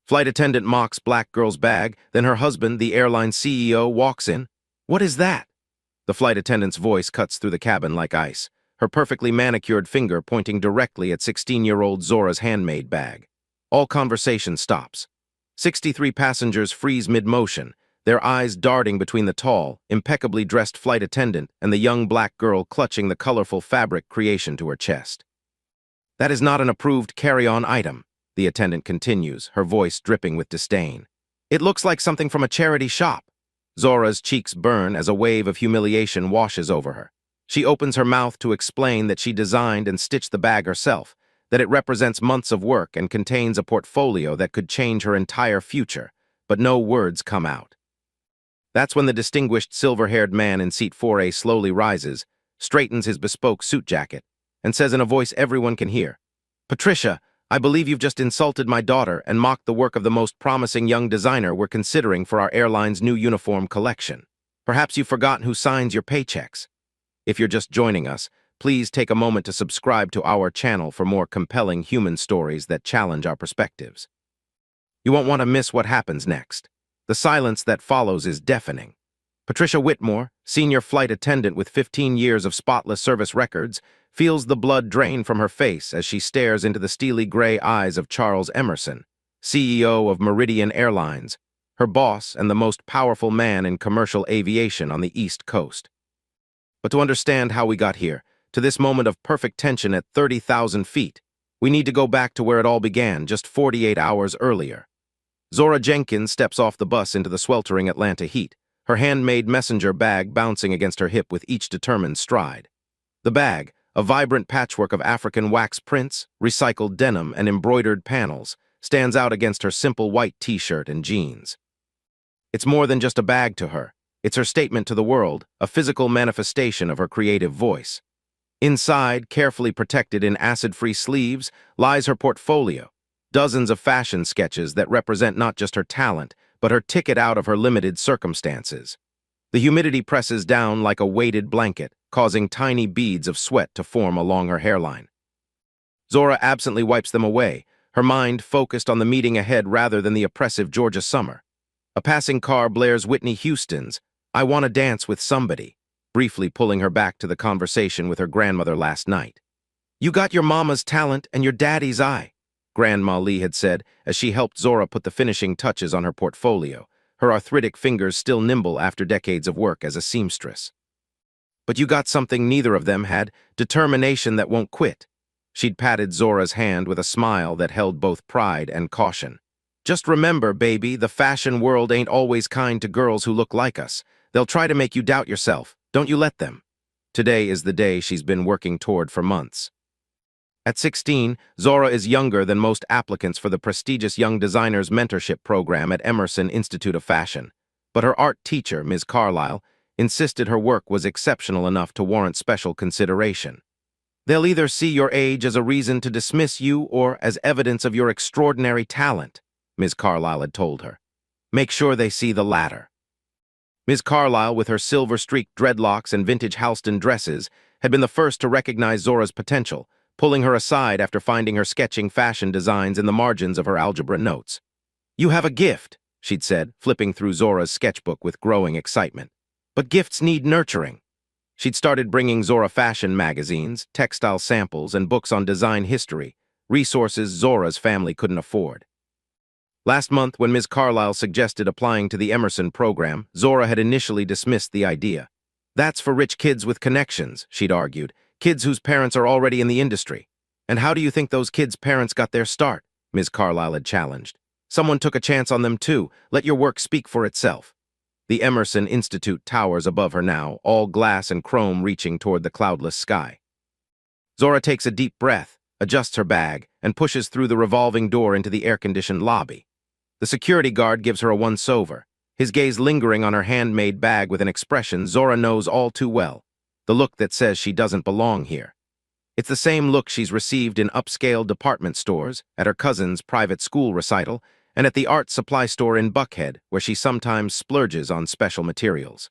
Flight attendant mocks black girl's bag, then her husband, the airline CEO, walks in. "What is that?" The flight attendant's voice cuts through the cabin like ice, her perfectly manicured finger pointing directly at 16-year-old Zora's handmade bag. All conversation stops. 63 passengers freeze mid-motion, their eyes darting between the tall, impeccably dressed flight attendant and the young black girl clutching the colorful fabric creation to her chest. "That is not an approved carry-on item," the attendant continues, her voice dripping with disdain. "It looks like something from a charity shop." Zora's cheeks burn as a wave of humiliation washes over her. She opens her mouth to explain that she designed and stitched the bag herself, that it represents months of work and contains a portfolio that could change her entire future, but no words come out. That's when the distinguished silver-haired man in seat 4A slowly rises, straightens his bespoke suit jacket, and says in a voice everyone can hear, "Patricia, I believe you've just insulted my daughter and mocked the work of the most promising young designer we're considering for our airline's new uniform collection. Perhaps you've forgotten who signs your paychecks. If you're just joining us, please take a moment to subscribe to our channel for more compelling human stories that challenge our perspectives. You won't want to miss what happens next. The silence that follows is deafening. Patricia Whitmore, senior flight attendant with 15 years of spotless service records, feels the blood drain from her face as she stares into the steely gray eyes of Charles Emerson, CEO of Meridian Airlines, her boss and the most powerful man in commercial aviation on the East Coast. But to understand how we got here, to this moment of perfect tension at 30,000 feet, we need to go back to where it all began just 48 hours earlier. Zora Jenkins steps off the bus into the sweltering Atlanta heat, her handmade messenger bag bouncing against her hip with each determined stride. The bag, a vibrant patchwork of African wax prints, recycled denim, and embroidered panels, stands out against her simple white t-shirt and jeans. It's more than just a bag to her. It's her statement to the world, a physical manifestation of her creative voice. Inside, carefully protected in acid-free sleeves, lies her portfolio, dozens of fashion sketches that represent not just her talent, but her ticket out of her limited circumstances. The humidity presses down like a weighted blanket, causing tiny beads of sweat to form along her hairline. Zora absently wipes them away, her mind focused on the meeting ahead rather than the oppressive Georgia summer. A passing car blares Whitney Houston's "I Want to Dance with Somebody," briefly pulling her back to the conversation with her grandmother last night. "You got your mama's talent and your daddy's eye," Grandma Lee had said as she helped Zora put the finishing touches on her portfolio, her arthritic fingers still nimble after decades of work as a seamstress. "But you got something neither of them had, determination that won't quit." She'd patted Zora's hand with a smile that held both pride and caution. "Just remember, baby, the fashion world ain't always kind to girls who look like us. They'll try to make you doubt yourself. Don't you let them." Today is the day she's been working toward for months. At 16, Zora is younger than most applicants for the prestigious Young Designers Mentorship Program at Emerson Institute of Fashion. But her art teacher, Ms. Carlisle, insisted her work was exceptional enough to warrant special consideration. "They'll either see your age as a reason to dismiss you or as evidence of your extraordinary talent," Ms. Carlisle had told her. "Make sure they see the latter." Ms. Carlisle, with her silver-streaked dreadlocks and vintage Halston dresses, had been the first to recognize Zora's potential, pulling her aside after finding her sketching fashion designs in the margins of her algebra notes. "You have a gift," she'd said, flipping through Zora's sketchbook with growing excitement. "But gifts need nurturing." She'd started bringing Zora fashion magazines, textile samples, and books on design history, resources Zora's family couldn't afford. Last month, when Ms. Carlisle suggested applying to the Emerson program, Zora had initially dismissed the idea. "That's for rich kids with connections," she'd argued, "kids whose parents are already in the industry." "And how do you think those kids' parents got their start?" Ms. Carlisle had challenged. "Someone took a chance on them too. Let your work speak for itself." The Emerson Institute towers above her now, all glass and chrome reaching toward the cloudless sky. Zora takes a deep breath, adjusts her bag, and pushes through the revolving door into the air-conditioned lobby. The security guard gives her a once-over, his gaze lingering on her handmade bag with an expression Zora knows all too well, the look that says she doesn't belong here. It's the same look she's received in upscale department stores, at her cousin's private school recital, and at the art supply store in Buckhead, where she sometimes splurges on special materials.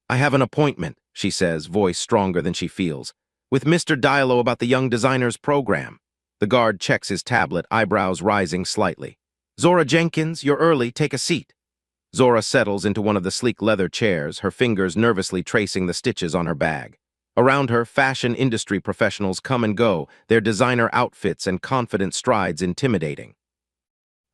"I have an appointment," she says, voice stronger than she feels, "with Mr. Diallo about the Young Designers program." The guard checks his tablet, eyebrows rising slightly. Zora Jenkins, you're early, take a seat. Zora settles into one of the sleek leather chairs, her fingers nervously tracing the stitches on her bag. Around her, fashion industry professionals come and go, their designer outfits and confident strides intimidating.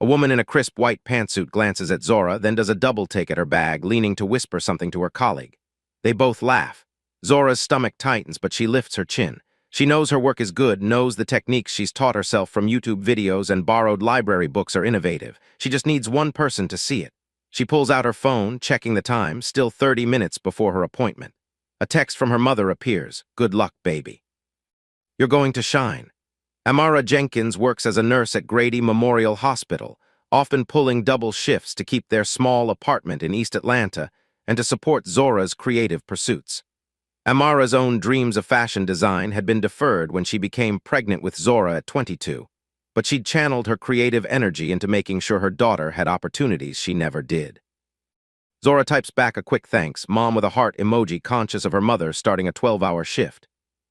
A woman in a crisp white pantsuit glances at Zora, then does a double take at her bag, leaning to whisper something to her colleague. They both laugh. Zora's stomach tightens, but she lifts her chin. She knows her work is good, knows the techniques she's taught herself from YouTube videos and borrowed library books are innovative. She just needs one person to see it. She pulls out her phone, checking the time, still 30 minutes before her appointment. A text from her mother appears. Good luck, baby. You're going to shine. Amara Jenkins works as a nurse at Grady Memorial Hospital, often pulling double shifts to keep their small apartment in East Atlanta and to support Zora's creative pursuits. Amara's own dreams of fashion design had been deferred when she became pregnant with Zora at 22, but she'd channeled her creative energy into making sure her daughter had opportunities she never did. Zora types back a quick thanks, mom with a heart emoji conscious of her mother starting a 12-hour shift.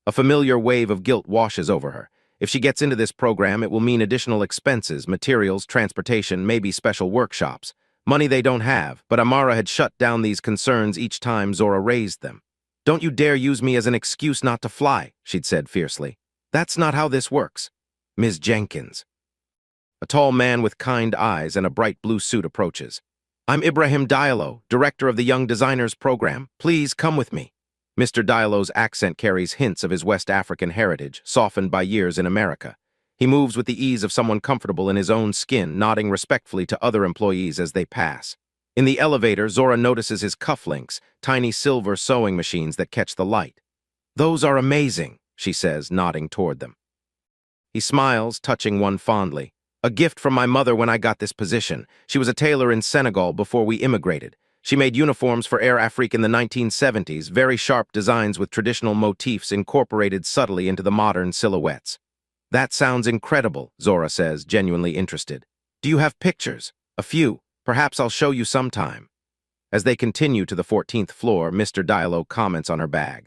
A familiar wave of guilt washes over her. If she gets into this program, it will mean additional expenses, materials, transportation, maybe special workshops. Money they don't have, but Amara had shut down these concerns each time Zora raised them. Don't you dare use me as an excuse not to fly, she'd said fiercely. That's not how this works. Ms. Jenkins. A tall man with kind eyes and a bright blue suit approaches. I'm Ibrahim Diallo, director of the Young Designers Program. Please come with me. Mr. Diallo's accent carries hints of his West African heritage, softened by years in America. He moves with the ease of someone comfortable in his own skin, nodding respectfully to other employees as they pass. In the elevator, Zora notices his cufflinks, tiny silver sewing machines that catch the light. Those are amazing, she says, nodding toward them. He smiles, touching one fondly. A gift from my mother when I got this position. She was a tailor in Senegal before we immigrated. She made uniforms for Air Afrique in the 1970s, very sharp designs with traditional motifs incorporated subtly into the modern silhouettes. That sounds incredible, Zora says, genuinely interested. Do you have pictures? A few. Perhaps I'll show you sometime. As they continue to the 14th floor, Mr. Diallo comments on her bag.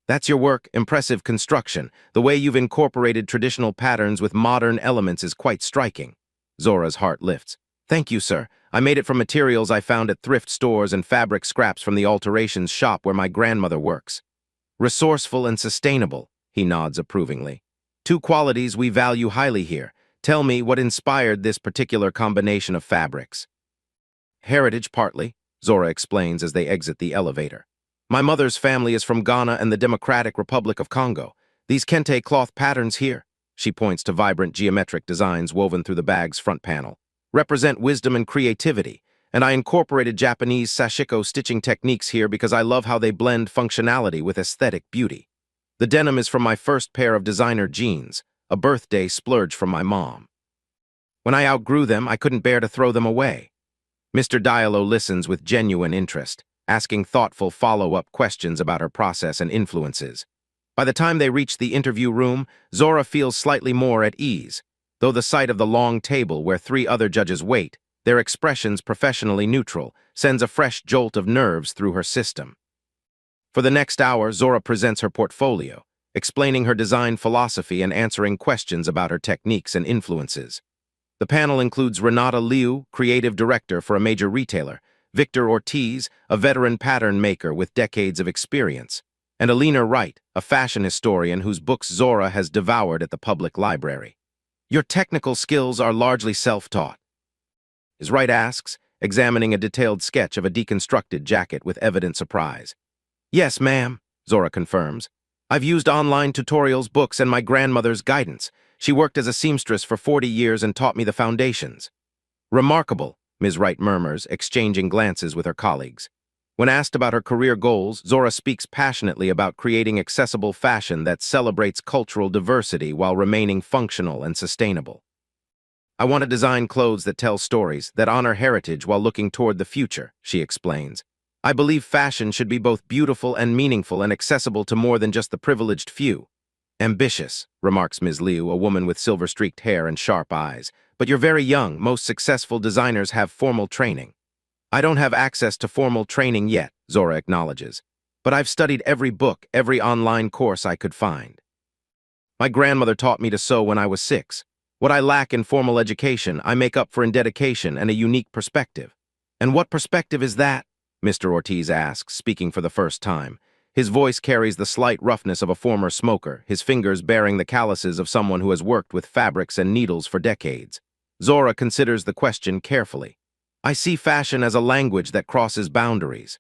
That's your work, impressive construction. The way you've incorporated traditional patterns with modern elements is quite striking. Zora's heart lifts. Thank you, sir. I made it from materials I found at thrift stores and fabric scraps from the alterations shop where my grandmother works. Resourceful and sustainable, he nods approvingly. Two qualities we value highly here. Tell me what inspired this particular combination of fabrics. Heritage, partly, Zora explains as they exit the elevator. My mother's family is from Ghana and the Democratic Republic of Congo. These kente cloth patterns here, she points to vibrant geometric designs woven through the bag's front panel, represent wisdom and creativity, and I incorporated Japanese sashiko stitching techniques here because I love how they blend functionality with aesthetic beauty. The denim is from my first pair of designer jeans, a birthday splurge from my mom. When I outgrew them, I couldn't bear to throw them away. Mr. Diallo listens with genuine interest, asking thoughtful follow-up questions about her process and influences. By the time they reach the interview room, Zora feels slightly more at ease, though the sight of the long table where 3 other judges wait, their expressions professionally neutral, sends a fresh jolt of nerves through her system. For the next hour, Zora presents her portfolio, explaining her design philosophy and answering questions about her techniques and influences. The panel includes Renata Liu, creative director for a major retailer, Victor Ortiz, a veteran pattern maker with decades of experience, and Alina Wright, a fashion historian whose books Zora has devoured at the public library. Your technical skills are largely self-taught. As Wright asks, examining a detailed sketch of a deconstructed jacket with evident surprise. Yes, ma'am, Zora confirms. I've used online tutorials, books, and my grandmother's guidance. She worked as a seamstress for 40 years and taught me the foundations. Remarkable, Ms. Wright murmurs, exchanging glances with her colleagues. When asked about her career goals, Zora speaks passionately about creating accessible fashion that celebrates cultural diversity while remaining functional and sustainable. I want to design clothes that tell stories, that honor heritage while looking toward the future, she explains. I believe fashion should be both beautiful and meaningful and accessible to more than just the privileged few. Ambitious, remarks Ms. Liu, a woman with silver-streaked hair and sharp eyes. But you're very young. Most successful designers have formal training. I don't have access to formal training yet, Zora acknowledges. But I've studied every book, every online course I could find. My grandmother taught me to sew when I was 6. What I lack in formal education, I make up for in dedication and a unique perspective. And what perspective is that? Mr. Ortiz asks, speaking for the first time. His voice carries the slight roughness of a former smoker, his fingers bearing the calluses of someone who has worked with fabrics and needles for decades. Zora considers the question carefully. I see fashion as a language that crosses boundaries.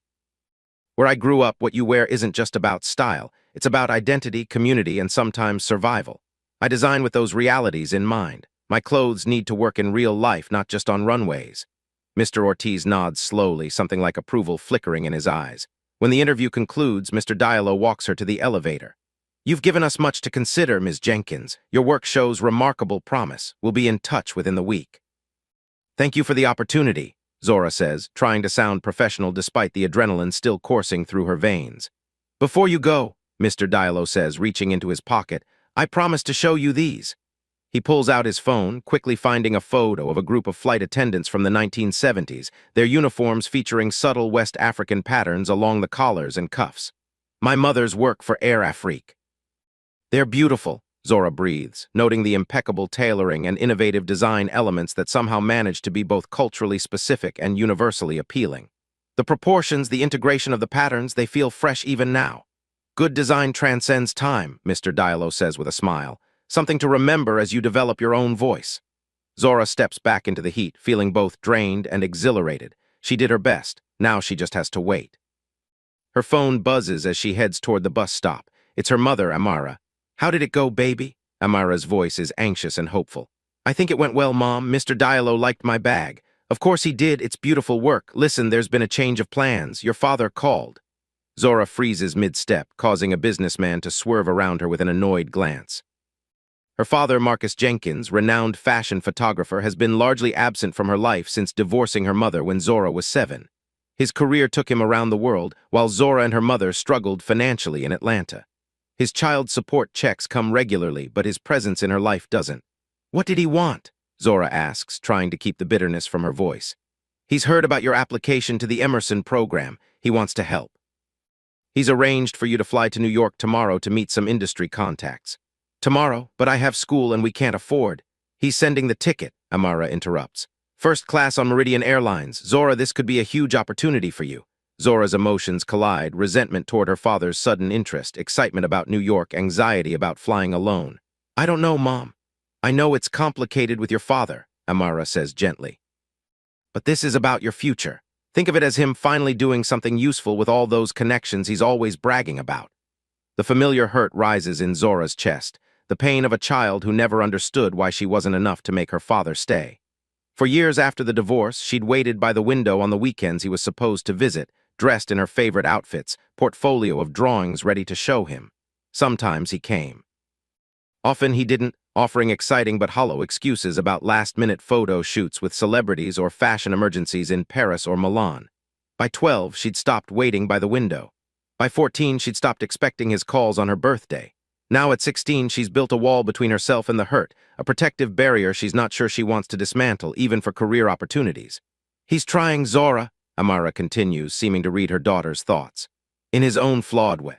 Where I grew up, what you wear isn't just about style. It's about identity, community, and sometimes survival. I design with those realities in mind. My clothes need to work in real life, not just on runways. Mr. Ortiz nods slowly, something like approval flickering in his eyes. When the interview concludes, Mr. Diallo walks her to the elevator. You've given us much to consider, Ms. Jenkins. Your work shows remarkable promise. We'll be in touch within the week. Thank you for the opportunity, Zora says, trying to sound professional despite the adrenaline still coursing through her veins. Before you go, Mr. Diallo says, reaching into his pocket, I promise to show you these. He pulls out his phone, quickly finding a photo of a group of flight attendants from the 1970s, their uniforms featuring subtle West African patterns along the collars and cuffs. My mother's work for Air Afrique. They're beautiful, Zora breathes, noting the impeccable tailoring and innovative design elements that somehow manage to be both culturally specific and universally appealing. The proportions, the integration of the patterns, they feel fresh even now. Good design transcends time, Mr. Diallo says with a smile. Something to remember as you develop your own voice. Zora steps back into the heat, feeling both drained and exhilarated. She did her best. Now she just has to wait. Her phone buzzes as she heads toward the bus stop. It's her mother, Amara. How did it go, baby? Amara's voice is anxious and hopeful. I think it went well, Mom. Mr. Diallo liked my bag. Of course he did. It's beautiful work. Listen, there's been a change of plans. Your father called. Zora freezes mid-step, causing a businessman to swerve around her with an annoyed glance. Her father, Marcus Jenkins, renowned fashion photographer, has been largely absent from her life since divorcing her mother when Zora was 7. His career took him around the world, while Zora and her mother struggled financially in Atlanta. His child support checks come regularly, but his presence in her life doesn't. What did he want? Zora asks, trying to keep the bitterness from her voice. He's heard about your application to the Emerson program. He wants to help. He's arranged for you to fly to New York tomorrow to meet some industry contacts. Tomorrow, but I have school and we can't afford. He's sending the ticket, Amara interrupts. First class on Meridian Airlines. Zora, this could be a huge opportunity for you. Zora's emotions collide, resentment toward her father's sudden interest, excitement about New York, anxiety about flying alone. I don't know, Mom. I know it's complicated with your father, Amara says gently. But this is about your future. Think of it as him finally doing something useful with all those connections he's always bragging about. The familiar hurt rises in Zora's chest. The pain of a child who never understood why she wasn't enough to make her father stay. For years after the divorce, she'd waited by the window on the weekends he was supposed to visit, dressed in her favorite outfits, portfolio of drawings ready to show him. Sometimes he came. Often he didn't, offering exciting but hollow excuses about last-minute photo shoots with celebrities or fashion emergencies in Paris or Milan. By 12, she'd stopped waiting by the window. By 14, she'd stopped expecting his calls on her birthday. Now at 16, she's built a wall between herself and the hurt, a protective barrier she's not sure she wants to dismantle, even for career opportunities. He's trying, Zora, Amara continues, seeming to read her daughter's thoughts. In his own flawed way.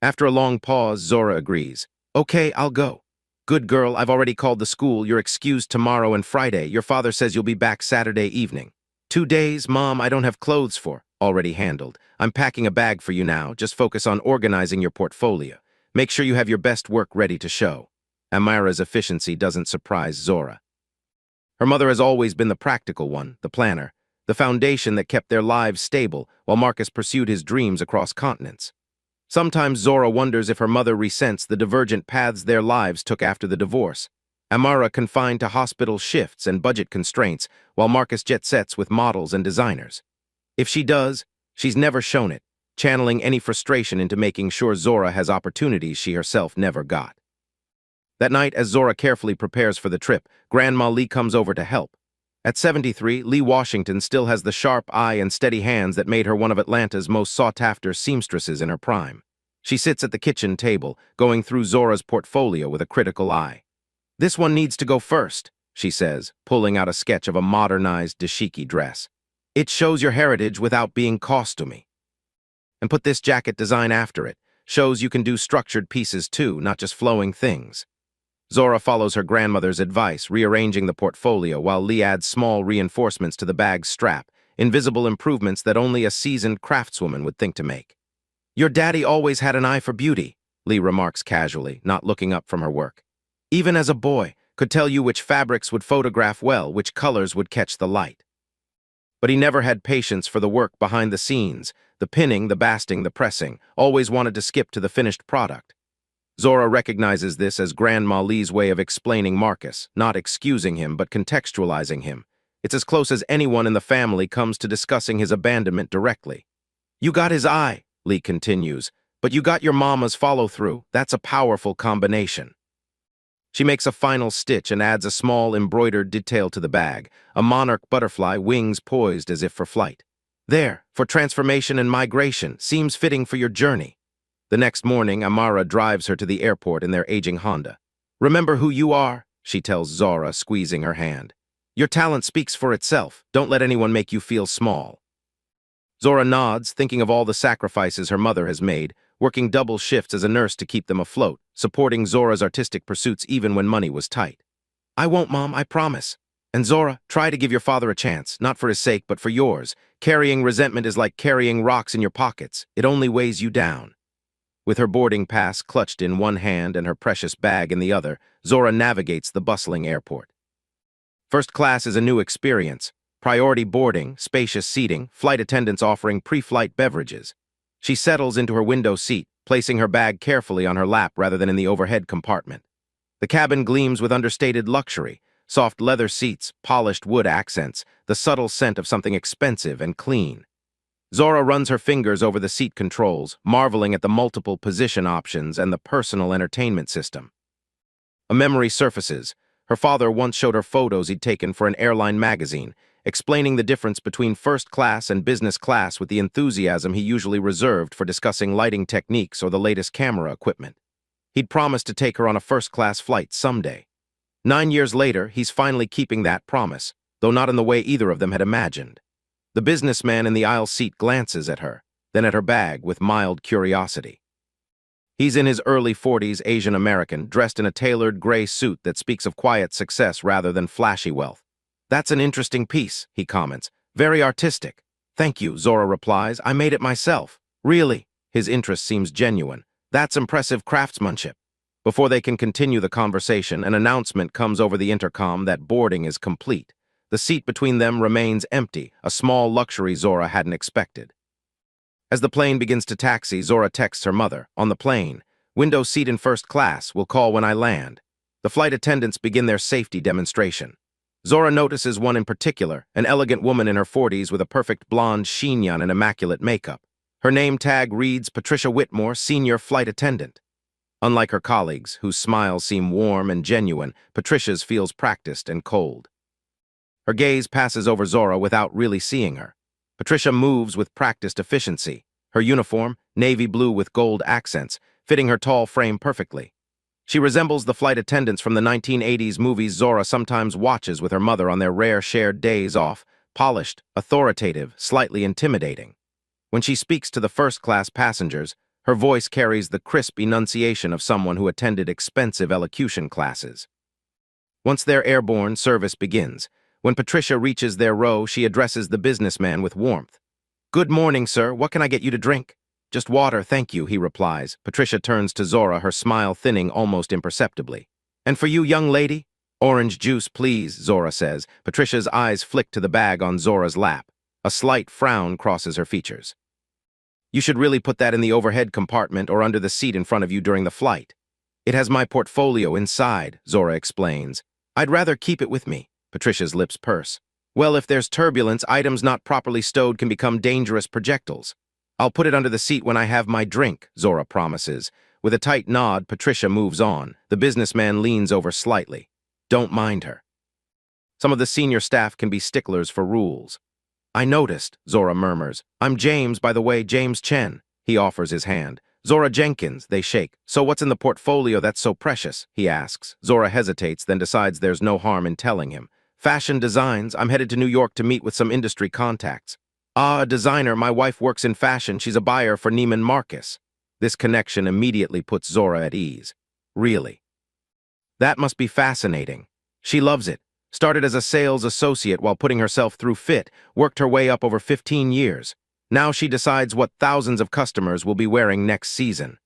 After a long pause, Zora agrees. Okay, I'll go. Good girl, I've already called the school. You're excused tomorrow and Friday. Your father says you'll be back Saturday evening. 2 days, Mom, I don't have clothes for. Already handled. I'm packing a bag for you now. Just focus on organizing your portfolio. Make sure you have your best work ready to show. Amara's efficiency doesn't surprise Zora. Her mother has always been the practical one, the planner, the foundation that kept their lives stable while Marcus pursued his dreams across continents. Sometimes Zora wonders if her mother resents the divergent paths their lives took after the divorce. Amara confined to hospital shifts and budget constraints, while Marcus jet sets with models and designers. If she does, she's never shown it, channeling any frustration into making sure Zora has opportunities she herself never got. That night, as Zora carefully prepares for the trip, Grandma Lee comes over to help. At 73, Lee Washington still has the sharp eye and steady hands that made her one of Atlanta's most sought-after seamstresses in her prime. She sits at the kitchen table, going through Zora's portfolio with a critical eye. This one needs to go first, she says, pulling out a sketch of a modernized dashiki dress. It shows your heritage without being costumey. And put this jacket design after it. Shows you can do structured pieces too, not just flowing things. Zora follows her grandmother's advice, rearranging the portfolio while Lee adds small reinforcements to the bag's strap, invisible improvements that only a seasoned craftswoman would think to make. Your daddy always had an eye for beauty, Lee remarks casually, not looking up from her work. Even as a boy, could tell you which fabrics would photograph well, which colors would catch the light. But he never had patience for the work behind the scenes, the pinning, the basting, the pressing, always wanted to skip to the finished product. Zora recognizes this as Grandma Lee's way of explaining Marcus, not excusing him but contextualizing him. It's as close as anyone in the family comes to discussing his abandonment directly. You got his eye, Lee continues, but you got your mama's follow-through. That's a powerful combination. She makes a final stitch and adds a small embroidered detail to the bag, a monarch butterfly, wings poised as if for flight. There, for transformation and migration, seems fitting for your journey. The next morning, Amara drives her to the airport in their aging Honda. Remember who you are, she tells Zora, squeezing her hand. Your talent speaks for itself. Don't let anyone make you feel small. Zora nods, thinking of all the sacrifices her mother has made, working double shifts as a nurse to keep them afloat, supporting Zora's artistic pursuits even when money was tight. I won't, Mom, I promise. And Zora, try to give your father a chance, not for his sake, but for yours. Carrying resentment is like carrying rocks in your pockets. It only weighs you down. With her boarding pass clutched in one hand and her precious bag in the other, Zora navigates the bustling airport. First class is a new experience. Priority boarding, spacious seating, flight attendants offering pre-flight beverages. She settles into her window seat, placing her bag carefully on her lap rather than in the overhead compartment. The cabin gleams with understated luxury, soft leather seats, polished wood accents, the subtle scent of something expensive and clean. Zora runs her fingers over the seat controls, marveling at the multiple position options and the personal entertainment system. A memory surfaces. Her father once showed her photos he'd taken for an airline magazine, explaining the difference between first class and business class with the enthusiasm he usually reserved for discussing lighting techniques or the latest camera equipment. He'd promised to take her on a first-class flight someday. 9 years later, he's finally keeping that promise, though not in the way either of them had imagined. The businessman in the aisle seat glances at her, then at her bag with mild curiosity. He's in his early 40s, Asian American, dressed in a tailored gray suit that speaks of quiet success rather than flashy wealth. That's an interesting piece, he comments. Very artistic. Thank you, Zora replies. I made it myself. Really? His interest seems genuine. That's impressive craftsmanship. Before they can continue the conversation, an announcement comes over the intercom that boarding is complete. The seat between them remains empty, a small luxury Zora hadn't expected. As the plane begins to taxi, Zora texts her mother. On the plane, window seat in first class, will call when I land. The flight attendants begin their safety demonstration. Zora notices one in particular, an elegant woman in her 40s with a perfect blonde chignon and immaculate makeup. Her name tag reads Patricia Whitmore, Senior Flight Attendant. Unlike her colleagues, whose smiles seem warm and genuine, Patricia's feels practiced and cold. Her gaze passes over Zora without really seeing her. Patricia moves with practiced efficiency, her uniform, navy blue with gold accents, fitting her tall frame perfectly. She resembles the flight attendants from the 1980s movies Zora sometimes watches with her mother on their rare shared days off, polished, authoritative, slightly intimidating. When she speaks to the first-class passengers, her voice carries the crisp enunciation of someone who attended expensive elocution classes. Once they're airborne, service begins. When Patricia reaches their row, she addresses the businessman with warmth. Good morning, sir. What can I get you to drink? Just water, thank you, he replies. Patricia turns to Zora, her smile thinning almost imperceptibly. And for you, young lady? Orange juice, please, Zora says. Patricia's eyes flick to the bag on Zora's lap. A slight frown crosses her features. You should really put that in the overhead compartment or under the seat in front of you during the flight. It has my portfolio inside, Zora explains. I'd rather keep it with me. Patricia's lips purse. Well, if there's turbulence, items not properly stowed can become dangerous projectiles. I'll put it under the seat when I have my drink, Zora promises. With a tight nod, Patricia moves on. The businessman leans over slightly. Don't mind her. Some of the senior staff can be sticklers for rules. I noticed, Zora murmurs. I'm James, by the way, James Chen. He offers his hand. Zora Jenkins, they shake. So what's in the portfolio that's so precious? He asks. Zora hesitates, then decides there's no harm in telling him. Fashion designs. I'm headed to New York to meet with some industry contacts. Ah, a designer. My wife works in fashion. She's a buyer for Neiman Marcus. This connection immediately puts Zora at ease. Really? That must be fascinating. She loves it. Started as a sales associate while putting herself through fit, worked her way up over 15 years. Now she decides what thousands of customers will be wearing next season.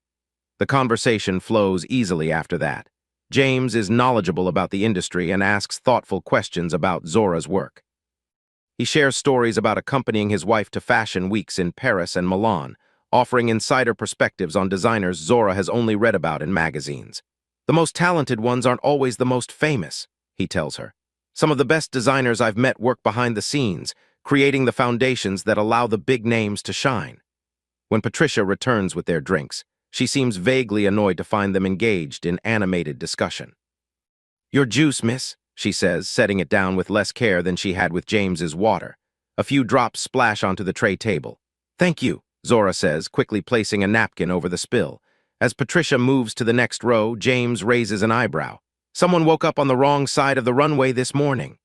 The conversation flows easily after that. James is knowledgeable about the industry and asks thoughtful questions about Zora's work. He shares stories about accompanying his wife to fashion weeks in Paris and Milan, offering insider perspectives on designers Zora has only read about in magazines. The most talented ones aren't always the most famous, he tells her. Some of the best designers I've met work behind the scenes, creating the foundations that allow the big names to shine. When Patricia returns with their drinks, she seems vaguely annoyed to find them engaged in animated discussion. "Your juice, miss," she says, setting it down with less care than she had with James's water. A few drops splash onto the tray table. "Thank you," Zora says, quickly placing a napkin over the spill. As Patricia moves to the next row, James raises an eyebrow. "Someone woke up on the wrong side of the runway this morning."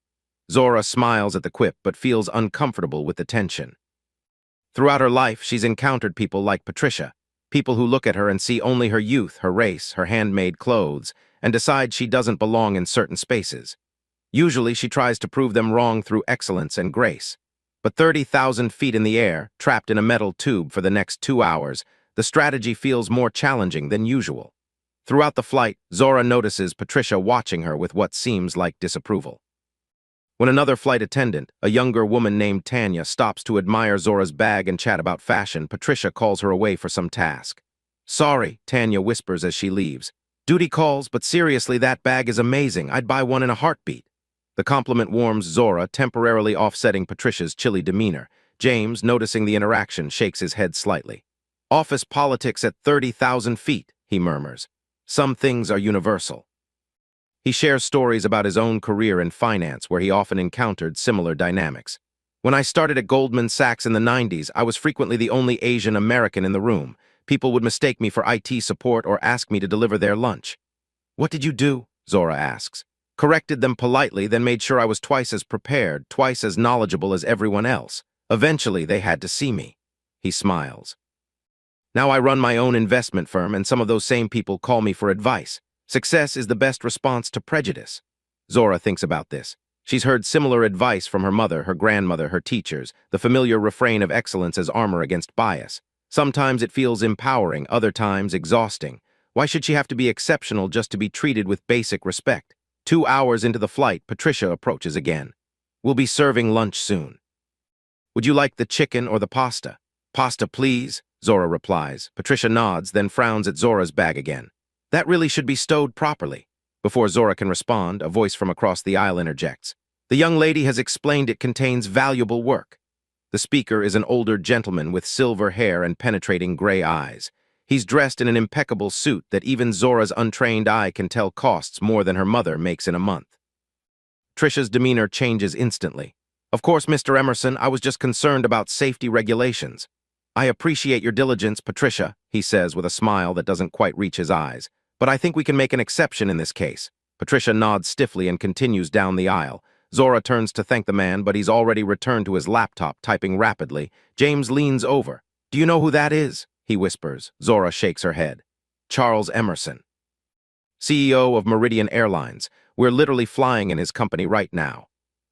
Zora smiles at the quip but feels uncomfortable with the tension. Throughout her life, she's encountered people like Patricia, people who look at her and see only her youth, her race, her handmade clothes, and decide she doesn't belong in certain spaces. Usually, she tries to prove them wrong through excellence and grace. But 30,000 feet in the air, trapped in a metal tube for the next 2 hours, the strategy feels more challenging than usual. Throughout the flight, Zora notices Patricia watching her with what seems like disapproval. When another flight attendant, a younger woman named Tanya, stops to admire Zora's bag and chat about fashion, Patricia calls her away for some task. "Sorry," Tanya whispers as she leaves. "Duty calls, but seriously, that bag is amazing. I'd buy one in a heartbeat." The compliment warms Zora, temporarily offsetting Patricia's chilly demeanor. James, noticing the interaction, shakes his head slightly. "Office politics at 30,000 feet, he murmurs. "Some things are universal." He shares stories about his own career in finance, where he often encountered similar dynamics. "When I started at Goldman Sachs in the 90s, I was frequently the only Asian American in the room. People would mistake me for IT support or ask me to deliver their lunch." "What did you do?" Zora asks. "Corrected them politely, then made sure I was twice as prepared, twice as knowledgeable as everyone else. Eventually, they had to see me." He smiles. "Now I run my own investment firm, and some of those same people call me for advice. Success is the best response to prejudice." Zora thinks about this. She's heard similar advice from her mother, her grandmother, her teachers, the familiar refrain of excellence as armor against bias. Sometimes it feels empowering, other times exhausting. Why should she have to be exceptional just to be treated with basic respect? 2 hours into the flight, Patricia approaches again. "We'll be serving lunch soon. Would you like the chicken or the pasta?" "Pasta, please," Zora replies. Patricia nods, then frowns at Zora's bag again. "That really should be stowed properly." Before Zora can respond, a voice from across the aisle interjects. "The young lady has explained it contains valuable work." The speaker is an older gentleman with silver hair and penetrating gray eyes. He's dressed in an impeccable suit that even Zora's untrained eye can tell costs more than her mother makes in a month. Trisha's demeanor changes instantly. "Of course, Mr. Emerson, I was just concerned about safety regulations." "I appreciate your diligence, Patricia," he says with a smile that doesn't quite reach his eyes. "But I think we can make an exception in this case." Patricia nods stiffly and continues down the aisle. Zora turns to thank the man, but he's already returned to his laptop, typing rapidly. James leans over. "Do you know who that is?" he whispers. Zora shakes her head. "Charles Emerson, CEO of Meridian Airlines. We're literally flying in his company right now."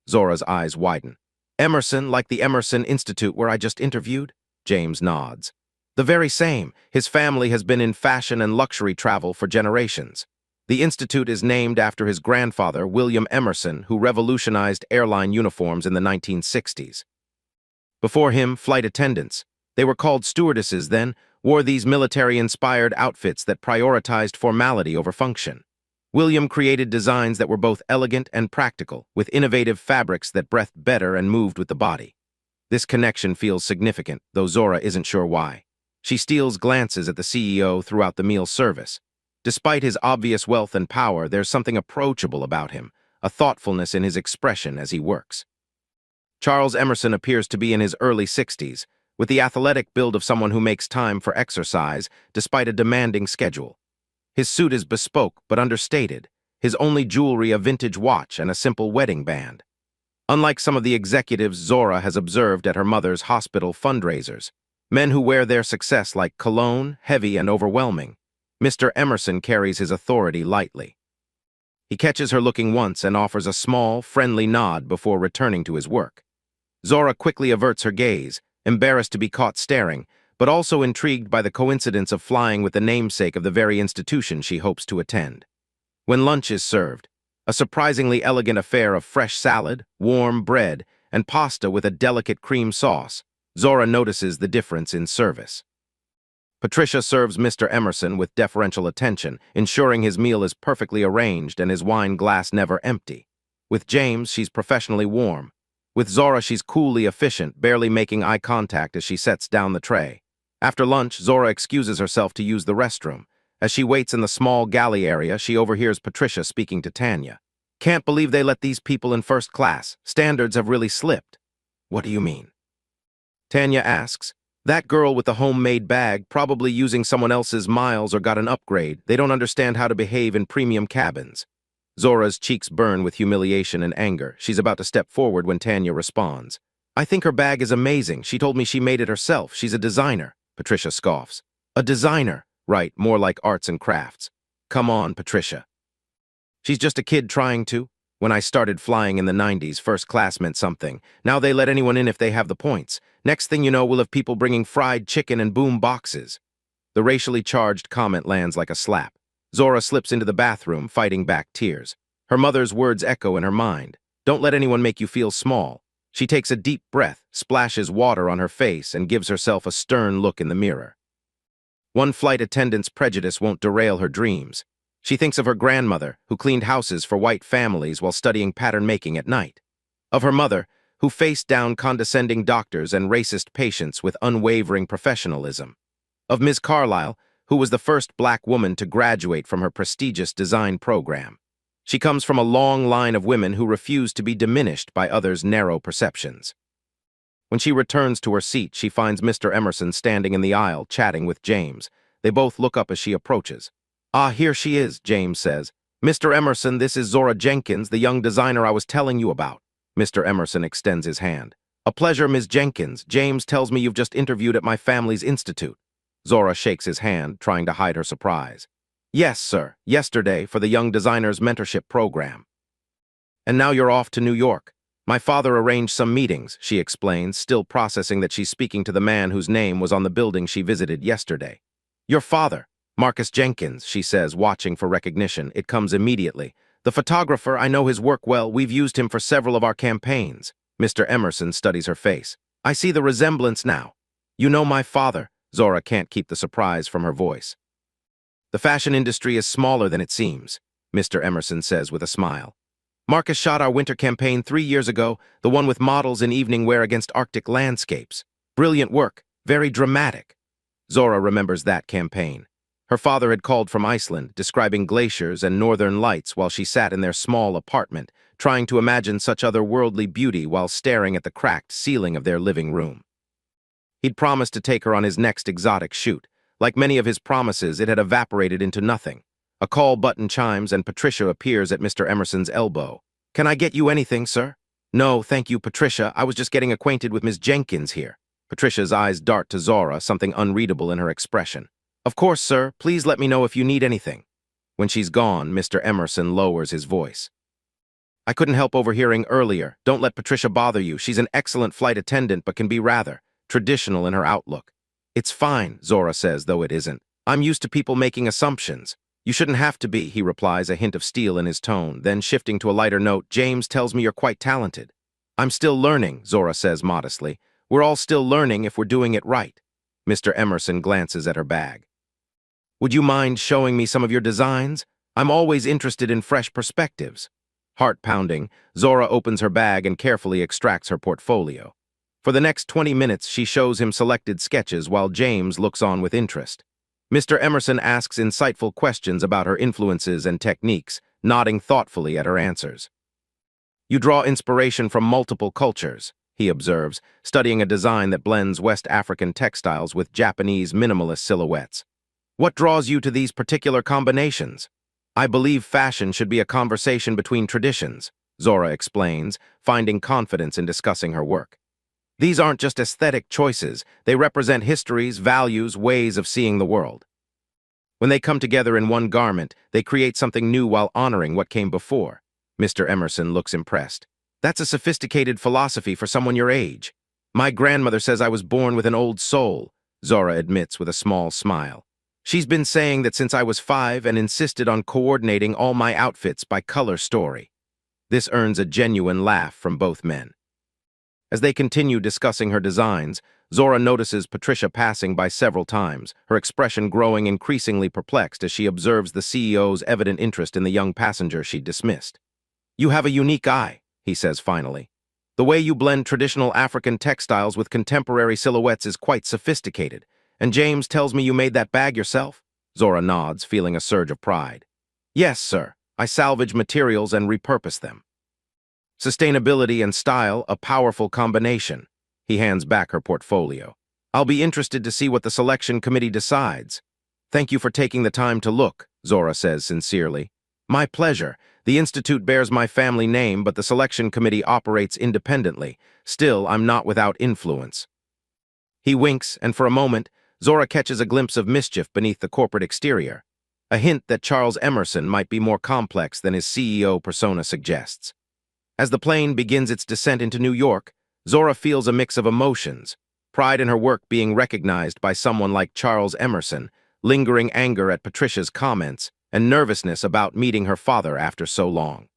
Zora's eyes widen. "Emerson, like the Emerson Institute where I just interviewed?" James nods. "The very same. His family has been in fashion and luxury travel for generations. The institute is named after his grandfather, William Emerson, who revolutionized airline uniforms in the 1960s. Before him, flight attendants, they were called stewardesses then, wore these military-inspired outfits that prioritized formality over function. William created designs that were both elegant and practical, with innovative fabrics that breathed better and moved with the body." This connection feels significant, though Zora isn't sure why. She steals glances at the CEO throughout the meal service. Despite his obvious wealth and power, there's something approachable about him, a thoughtfulness in his expression as he works. Charles Emerson appears to be in his early 60s, with the athletic build of someone who makes time for exercise despite a demanding schedule. His suit is bespoke but understated, his only jewelry a vintage watch and a simple wedding band. Unlike some of the executives Zora has observed at her mother's hospital fundraisers, men who wear their success like cologne, heavy and overwhelming, Mr. Emerson carries his authority lightly. He catches her looking once and offers a small, friendly nod before returning to his work. Zora quickly averts her gaze, embarrassed to be caught staring, but also intrigued by the coincidence of flying with the namesake of the very institution she hopes to attend. When lunch is served, a surprisingly elegant affair of fresh salad, warm bread, and pasta with a delicate cream sauce, Zora notices the difference in service. Patricia serves Mr. Emerson with deferential attention, ensuring his meal is perfectly arranged and his wine glass never empty. With James, she's professionally warm. With Zora, she's coolly efficient, barely making eye contact as she sets down the tray. After lunch, Zora excuses herself to use the restroom. As she waits in the small galley area, she overhears Patricia speaking to Tanya. "Can't believe they let these people in first class. Standards have really slipped." "What do you mean?" Tanya asks. "That girl with the homemade bag, probably using someone else's miles or got an upgrade. They don't understand how to behave in premium cabins." Zora's cheeks burn with humiliation and anger. She's about to step forward when Tanya responds. "I think her bag is amazing. She told me she made it herself. She's a designer." Patricia scoffs. "A designer? Right, more like arts and crafts." "Come on, Patricia. She's just a kid trying to. When I started flying in the 90s, first class meant something. Now they let anyone in if they have the points. Next thing you know, we'll have people bringing fried chicken and boom boxes." The racially charged comment lands like a slap. Zora slips into the bathroom, fighting back tears. Her mother's words echo in her mind. "Don't let anyone make you feel small." She takes a deep breath, splashes water on her face, and gives herself a stern look in the mirror. One flight attendant's prejudice won't derail her dreams. She thinks of her grandmother, who cleaned houses for white families while studying pattern making at night. Of her mother, who faced down condescending doctors and racist patients with unwavering professionalism. Of Ms. Carlyle, who was the first black woman to graduate from her prestigious design program. She comes from a long line of women who refuse to be diminished by others' narrow perceptions. When she returns to her seat, she finds Mr. Emerson standing in the aisle, chatting with James. They both look up as she approaches. "Ah, here she is," James says. "Mr. Emerson, this is Zora Jenkins, the young designer I was telling you about." Mr. Emerson extends his hand. "A pleasure, Ms. Jenkins. James tells me you've just interviewed at my family's institute." Zora shakes his hand, trying to hide her surprise. "Yes, sir. Yesterday, for the Young Designers Mentorship Program." "And now you're off to New York. My father arranged some meetings," she explains, still processing that she's speaking to the man whose name was on the building she visited yesterday. "Your father, Marcus Jenkins," she says, watching for recognition. It comes immediately. "The photographer, I know his work well. We've used him for several of our campaigns." Mr. Emerson studies her face. "I see the resemblance now. You know my father." Zora can't keep the surprise from her voice. "The fashion industry is smaller than it seems," Mr. Emerson says with a smile. "Marcus shot our winter campaign 3 years ago, the one with models in evening wear against Arctic landscapes. Brilliant work, very dramatic." Zora remembers that campaign. Her father had called from Iceland, describing glaciers and northern lights while she sat in their small apartment, trying to imagine such otherworldly beauty while staring at the cracked ceiling of their living room. He'd promised to take her on his next exotic shoot. Like many of his promises, it had evaporated into nothing. A call button chimes and Patricia appears at Mr. Emerson's elbow. "Can I get you anything, sir?" "No, thank you, Patricia. I was just getting acquainted with Miss Jenkins here." Patricia's eyes dart to Zora, something unreadable in her expression. "Of course, sir. Please let me know if you need anything." When she's gone, Mr. Emerson lowers his voice. "I couldn't help overhearing earlier. Don't let Patricia bother you. She's an excellent flight attendant, but can be rather traditional in her outlook." "It's fine," Zora says, though it isn't. "I'm used to people making assumptions." "You shouldn't have to be," he replies, a hint of steel in his tone. Then, shifting to a lighter note, "James tells me you're quite talented." "I'm still learning," Zora says modestly. "We're all still learning if we're doing it right." Mr. Emerson glances at her bag. "Would you mind showing me some of your designs? I'm always interested in fresh perspectives." Heart-pounding, Zora opens her bag and carefully extracts her portfolio. For the next 20 minutes, she shows him selected sketches while James looks on with interest. Mr. Emerson asks insightful questions about her influences and techniques, nodding thoughtfully at her answers. "You draw inspiration from multiple cultures," he observes, studying a design that blends West African textiles with Japanese minimalist silhouettes. "What draws you to these particular combinations?" "I believe fashion should be a conversation between traditions," Zora explains, finding confidence in discussing her work. "These aren't just aesthetic choices, they represent histories, values, ways of seeing the world." When they come together in one garment, they create something new while honoring what came before. Mr. Emerson looks impressed. That's a sophisticated philosophy for someone your age. My grandmother says I was born with an old soul, Zora admits with a small smile. She's been saying that since I was 5 and insisted on coordinating all my outfits by color story. This earns a genuine laugh from both men. As they continue discussing her designs, Zora notices Patricia passing by several times, her expression growing increasingly perplexed as she observes the CEO's evident interest in the young passenger she dismissed. You have a unique eye, he says finally. The way you blend traditional African textiles with contemporary silhouettes is quite sophisticated. And James tells me you made that bag yourself? Zora nods, feeling a surge of pride. Yes, sir. I salvage materials and repurpose them. Sustainability and style, a powerful combination. He hands back her portfolio. I'll be interested to see what the selection committee decides. Thank you for taking the time to look, Zora says sincerely. My pleasure. The institute bears my family name, but the selection committee operates independently. Still, I'm not without influence. He winks, and for a moment, Zora catches a glimpse of mischief beneath the corporate exterior, a hint that Charles Emerson might be more complex than his CEO persona suggests. As the plane begins its descent into New York, Zora feels a mix of emotions, pride in her work being recognized by someone like Charles Emerson, lingering anger at Patricia's comments, and nervousness about meeting her father after so long.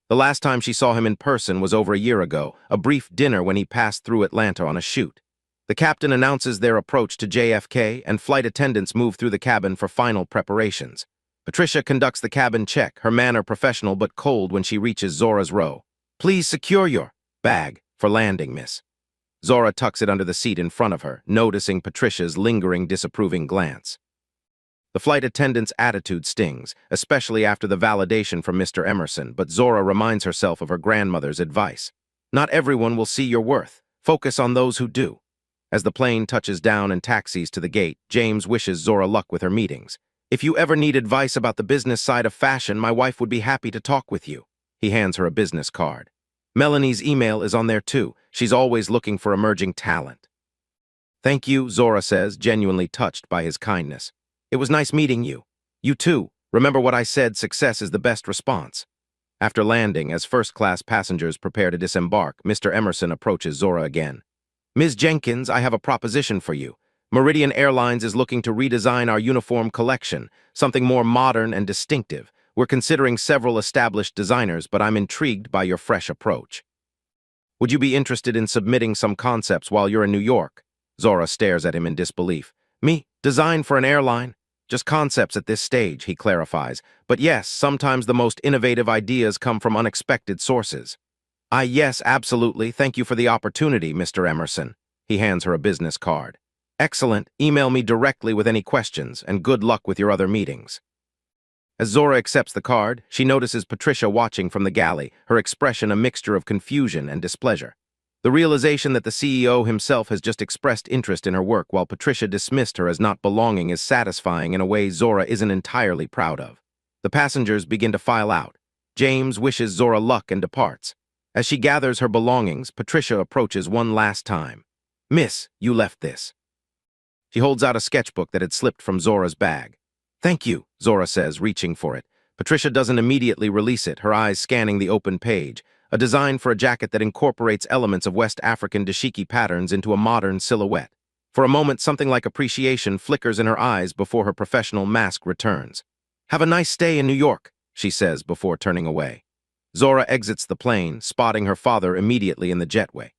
The last time she saw him in person was over a year ago, a brief dinner when he passed through Atlanta on a shoot. The captain announces their approach to JFK, and flight attendants move through the cabin for final preparations. Patricia conducts the cabin check, her manner professional but cold when she reaches Zora's row. Please secure your bag for landing, miss. Zora tucks it under the seat in front of her, noticing Patricia's lingering, disapproving glance. The flight attendant's attitude stings, especially after the validation from Mr. Emerson, but Zora reminds herself of her grandmother's advice. Not everyone will see your worth. Focus on those who do. As the plane touches down and taxis to the gate, James wishes Zora luck with her meetings. If you ever need advice about the business side of fashion, my wife would be happy to talk with you. He hands her a business card. Melanie's email is on there too. She's always looking for emerging talent. Thank you, Zora says, genuinely touched by his kindness. It was nice meeting you. You too. Remember what I said, success is the best response. After landing, as first-class passengers prepare to disembark, Mr. Emerson approaches Zora again. Ms. Jenkins, I have a proposition for you. Meridian Airlines is looking to redesign our uniform collection, something more modern and distinctive. We're considering several established designers, but I'm intrigued by your fresh approach. Would you be interested in submitting some concepts while you're in New York? Zora stares at him in disbelief. Me? Design for an airline? Just concepts at this stage, he clarifies. But yes, sometimes the most innovative ideas come from unexpected sources. Yes, absolutely. Thank you for the opportunity, Mr. Emerson. He hands her a business card. Excellent. Email me directly with any questions, and good luck with your other meetings. As Zora accepts the card, she notices Patricia watching from the galley, her expression a mixture of confusion and displeasure. The realization that the CEO himself has just expressed interest in her work while Patricia dismissed her as not belonging is satisfying in a way Zora isn't entirely proud of. The passengers begin to file out. James wishes Zora luck and departs. As she gathers her belongings, Patricia approaches one last time. Miss, you left this. She holds out a sketchbook that had slipped from Zora's bag. Thank you, Zora says, reaching for it. Patricia doesn't immediately release it, her eyes scanning the open page, a design for a jacket that incorporates elements of West African dashiki patterns into a modern silhouette. For a moment, something like appreciation flickers in her eyes before her professional mask returns. Have a nice stay in New York, she says before turning away. Zora exits the plane, spotting her father immediately in the jetway.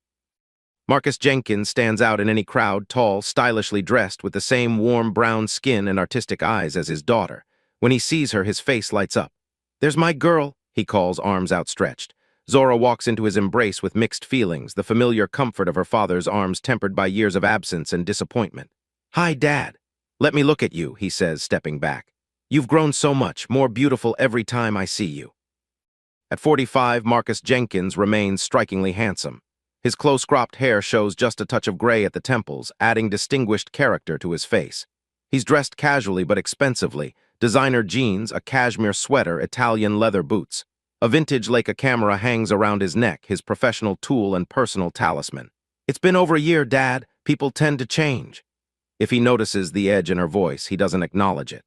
Marcus Jenkins stands out in any crowd, tall, stylishly dressed, with the same warm brown skin and artistic eyes as his daughter. When he sees her, his face lights up. There's my girl, he calls, arms outstretched. Zora walks into his embrace with mixed feelings, the familiar comfort of her father's arms tempered by years of absence and disappointment. Hi, Dad. Let me look at you, he says, stepping back. You've grown so much, more beautiful every time I see you. At 45, Marcus Jenkins remains strikingly handsome. His close-cropped hair shows just a touch of gray at the temples, adding distinguished character to his face. He's dressed casually but expensively, designer jeans, a cashmere sweater, Italian leather boots. A vintage Leica camera hangs around his neck, his professional tool and personal talisman. It's been over a year, Dad. People tend to change. If he notices the edge in her voice, he doesn't acknowledge it.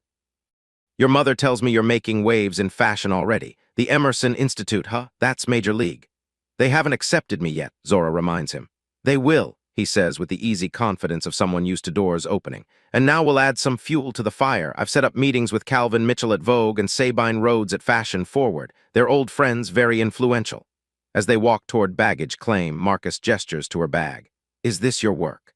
Your mother tells me you're making waves in fashion already. The Emerson Institute, huh? That's major league. They haven't accepted me yet, Zora reminds him. They will, he says with the easy confidence of someone used to doors opening. And now we'll add some fuel to the fire. I've set up meetings with Calvin Mitchell at Vogue and Sabine Rhodes at Fashion Forward. They're old friends, very influential. As they walk toward baggage claim, Marcus gestures to her bag. Is this your work?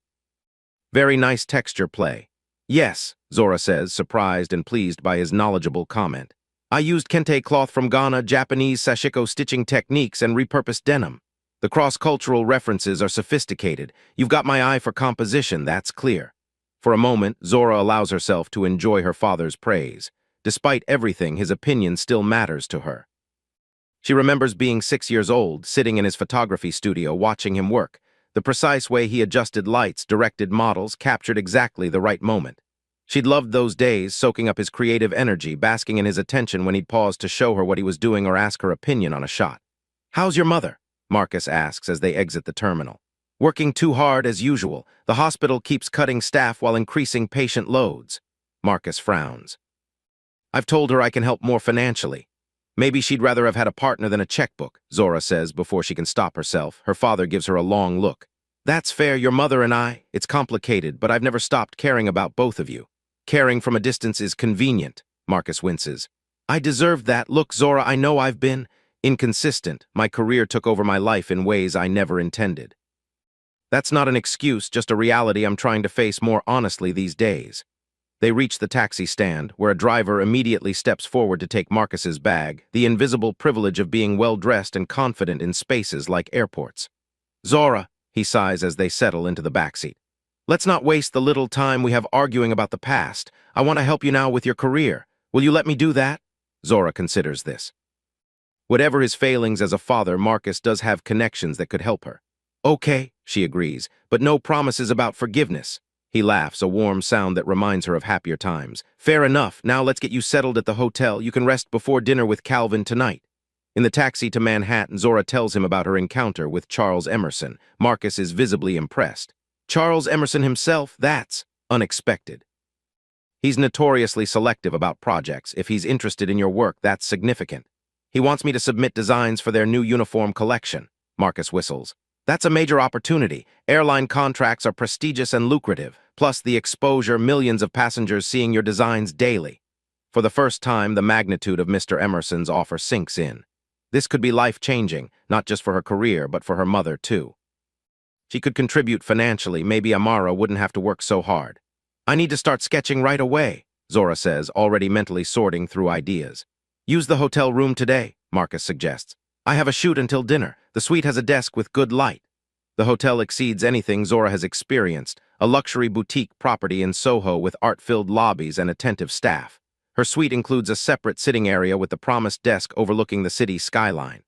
Very nice texture play. Yes, Zora says, surprised and pleased by his knowledgeable comment. I used kente cloth from Ghana, Japanese sashiko stitching techniques, and repurposed denim. The cross-cultural references are sophisticated. You've got my eye for composition, that's clear. For a moment, Zora allows herself to enjoy her father's praise. Despite everything, his opinion still matters to her. She remembers being 6 years old, sitting in his photography studio, watching him work. The precise way he adjusted lights, directed models, captured exactly the right moment. She'd loved those days, soaking up his creative energy, basking in his attention when he'd pause to show her what he was doing or ask her opinion on a shot. How's your mother? Marcus asks as they exit the terminal. Working too hard as usual. The hospital keeps cutting staff while increasing patient loads. Marcus frowns. I've told her I can help more financially. Maybe she'd rather have had a partner than a checkbook, Zora says before she can stop herself. Her father gives her a long look. That's fair, your mother and I. It's complicated, but I've never stopped caring about both of you. Caring from a distance is convenient, Marcus winces. I deserved that. Look, Zora, I know I've been inconsistent. My career took over my life in ways I never intended. That's not an excuse, just a reality I'm trying to face more honestly these days. They reach the taxi stand, where a driver immediately steps forward to take Marcus's bag, the invisible privilege of being well-dressed and confident in spaces like airports. Zora, he sighs as they settle into the backseat. Let's not waste the little time we have arguing about the past. I want to help you now with your career. Will you let me do that? Zora considers this. Whatever his failings as a father, Marcus does have connections that could help her. Okay, she agrees, but no promises about forgiveness. He laughs, a warm sound that reminds her of happier times. Fair enough, now let's get you settled at the hotel. You can rest before dinner with Calvin tonight. In the taxi to Manhattan, Zora tells him about her encounter with Charles Emerson. Marcus is visibly impressed. Charles Emerson himself, that's unexpected. He's notoriously selective about projects. If he's interested in your work, that's significant. He wants me to submit designs for their new uniform collection. Marcus whistles. That's a major opportunity. Airline contracts are prestigious and lucrative, plus the exposure, millions of passengers seeing your designs daily. For the first time, the magnitude of Mr. Emerson's offer sinks in. This could be life-changing, not just for her career, but for her mother, too. She could contribute financially. Maybe Amara wouldn't have to work so hard. I need to start sketching right away, Zora says, already mentally sorting through ideas. Use the hotel room today, Marcus suggests. I have a shoot until dinner. The suite has a desk with good light. The hotel exceeds anything Zora has experienced, a luxury boutique property in Soho with art-filled lobbies and attentive staff. Her suite includes a separate sitting area with the promised desk overlooking the city skyline.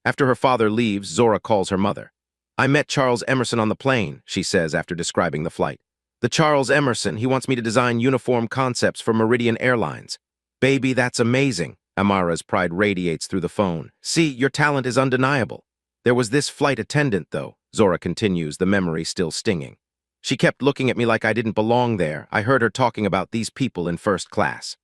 After her father leaves, Zora calls her mother. I met Charles Emerson on the plane, she says after describing the flight. The Charles Emerson, he wants me to design uniform concepts for Meridian Airlines. Baby, that's amazing. Amara's pride radiates through the phone. See, your talent is undeniable. There was this flight attendant, though, Zora continues, the memory still stinging. She kept looking at me like I didn't belong there. I heard her talking about these people in first class.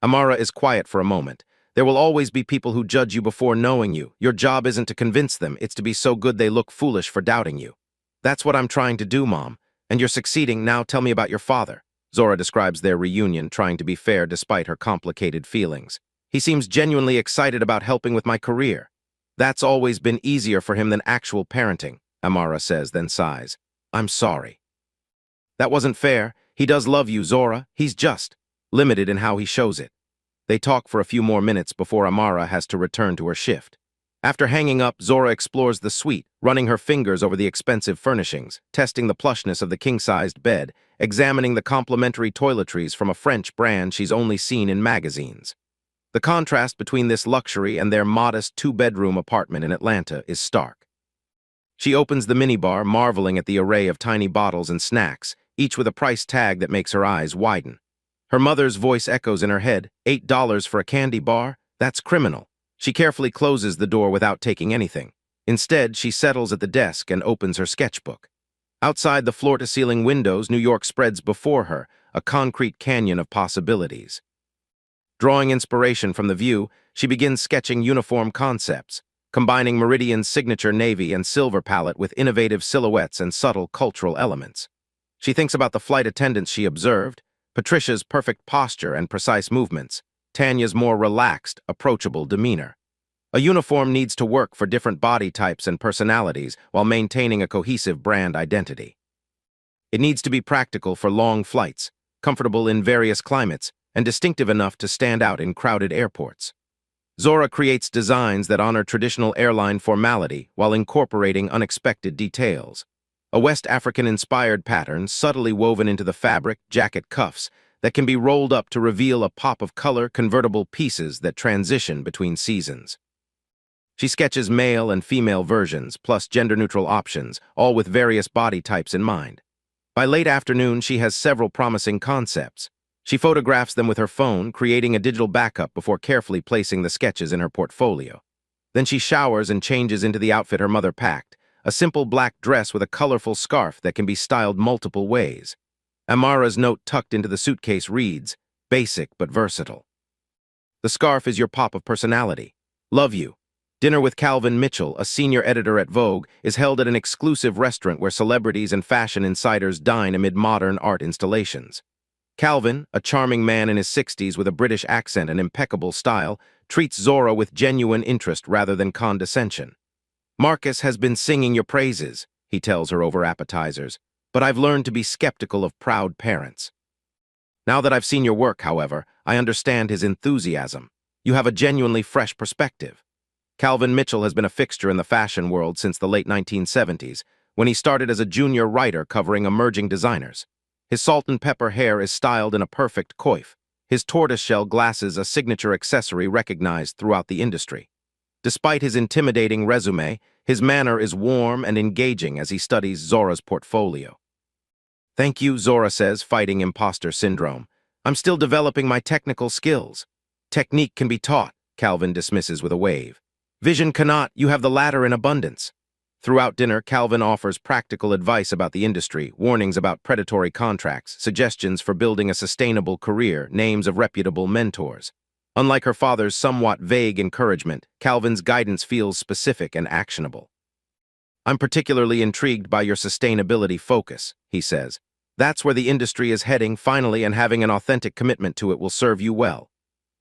Amara is quiet for a moment. There will always be people who judge you before knowing you. Your job isn't to convince them, it's to be so good they look foolish for doubting you. That's what I'm trying to do, Mom. And you're succeeding. Now tell me about your father. Zora describes their reunion, trying to be fair despite her complicated feelings. He seems genuinely excited about helping with my career. That's always been easier for him than actual parenting, Amara says, then sighs. I'm sorry. That wasn't fair. He does love you, Zora. He's just limited in how he shows it. They talk for a few more minutes before Amara has to return to her shift. After hanging up, Zora explores the suite, running her fingers over the expensive furnishings, testing the plushness of the king-sized bed, examining the complimentary toiletries from a French brand she's only seen in magazines. The contrast between this luxury and their modest two-bedroom apartment in Atlanta is stark. She opens the minibar, marveling at the array of tiny bottles and snacks, each with a price tag that makes her eyes widen. Her mother's voice echoes in her head, $8 for a candy bar? That's criminal. She carefully closes the door without taking anything. Instead, she settles at the desk and opens her sketchbook. Outside the floor-to-ceiling windows, New York spreads before her, a concrete canyon of possibilities. Drawing inspiration from the view, she begins sketching uniform concepts, combining Meridian's signature navy and silver palette with innovative silhouettes and subtle cultural elements. She thinks about the flight attendants she observed, Patricia's perfect posture and precise movements, Tanya's more relaxed, approachable demeanor. A uniform needs to work for different body types and personalities while maintaining a cohesive brand identity. It needs to be practical for long flights, comfortable in various climates, and distinctive enough to stand out in crowded airports. Zora creates designs that honor traditional airline formality while incorporating unexpected details. A West African-inspired pattern subtly woven into the fabric, jacket cuffs, that can be rolled up to reveal a pop of color convertible pieces that transition between seasons. She sketches male and female versions, plus gender-neutral options, all with various body types in mind. By late afternoon, she has several promising concepts. She photographs them with her phone, creating a digital backup before carefully placing the sketches in her portfolio. Then she showers and changes into the outfit her mother packed, a simple black dress with a colorful scarf that can be styled multiple ways. Amara's note tucked into the suitcase reads, "Basic but versatile." The scarf is your pop of personality. Love you. Dinner with Calvin Mitchell, a senior editor at Vogue, is held at an exclusive restaurant where celebrities and fashion insiders dine amid modern art installations. Calvin, a charming man in his 60s with a British accent and impeccable style, treats Zora with genuine interest rather than condescension. "Marcus has been singing your praises," he tells her over appetizers, "but I've learned to be skeptical of proud parents. Now that I've seen your work, however, I understand his enthusiasm. You have a genuinely fresh perspective." Calvin Mitchell has been a fixture in the fashion world since the late 1970s, when he started as a junior writer covering emerging designers. His salt and pepper hair is styled in a perfect coif, his tortoiseshell glasses a signature accessory recognized throughout the industry. Despite his intimidating resume, his manner is warm and engaging as he studies Zora's portfolio. "Thank you," Zora says, fighting imposter syndrome. "I'm still developing my technical skills." "Technique can be taught," Calvin dismisses with a wave. "Vision cannot, you have the latter in abundance." Throughout dinner, Calvin offers practical advice about the industry, warnings about predatory contracts, suggestions for building a sustainable career, names of reputable mentors. Unlike her father's somewhat vague encouragement, Calvin's guidance feels specific and actionable. "I'm particularly intrigued by your sustainability focus," he says. "That's where the industry is heading finally, and having an authentic commitment to it will serve you well."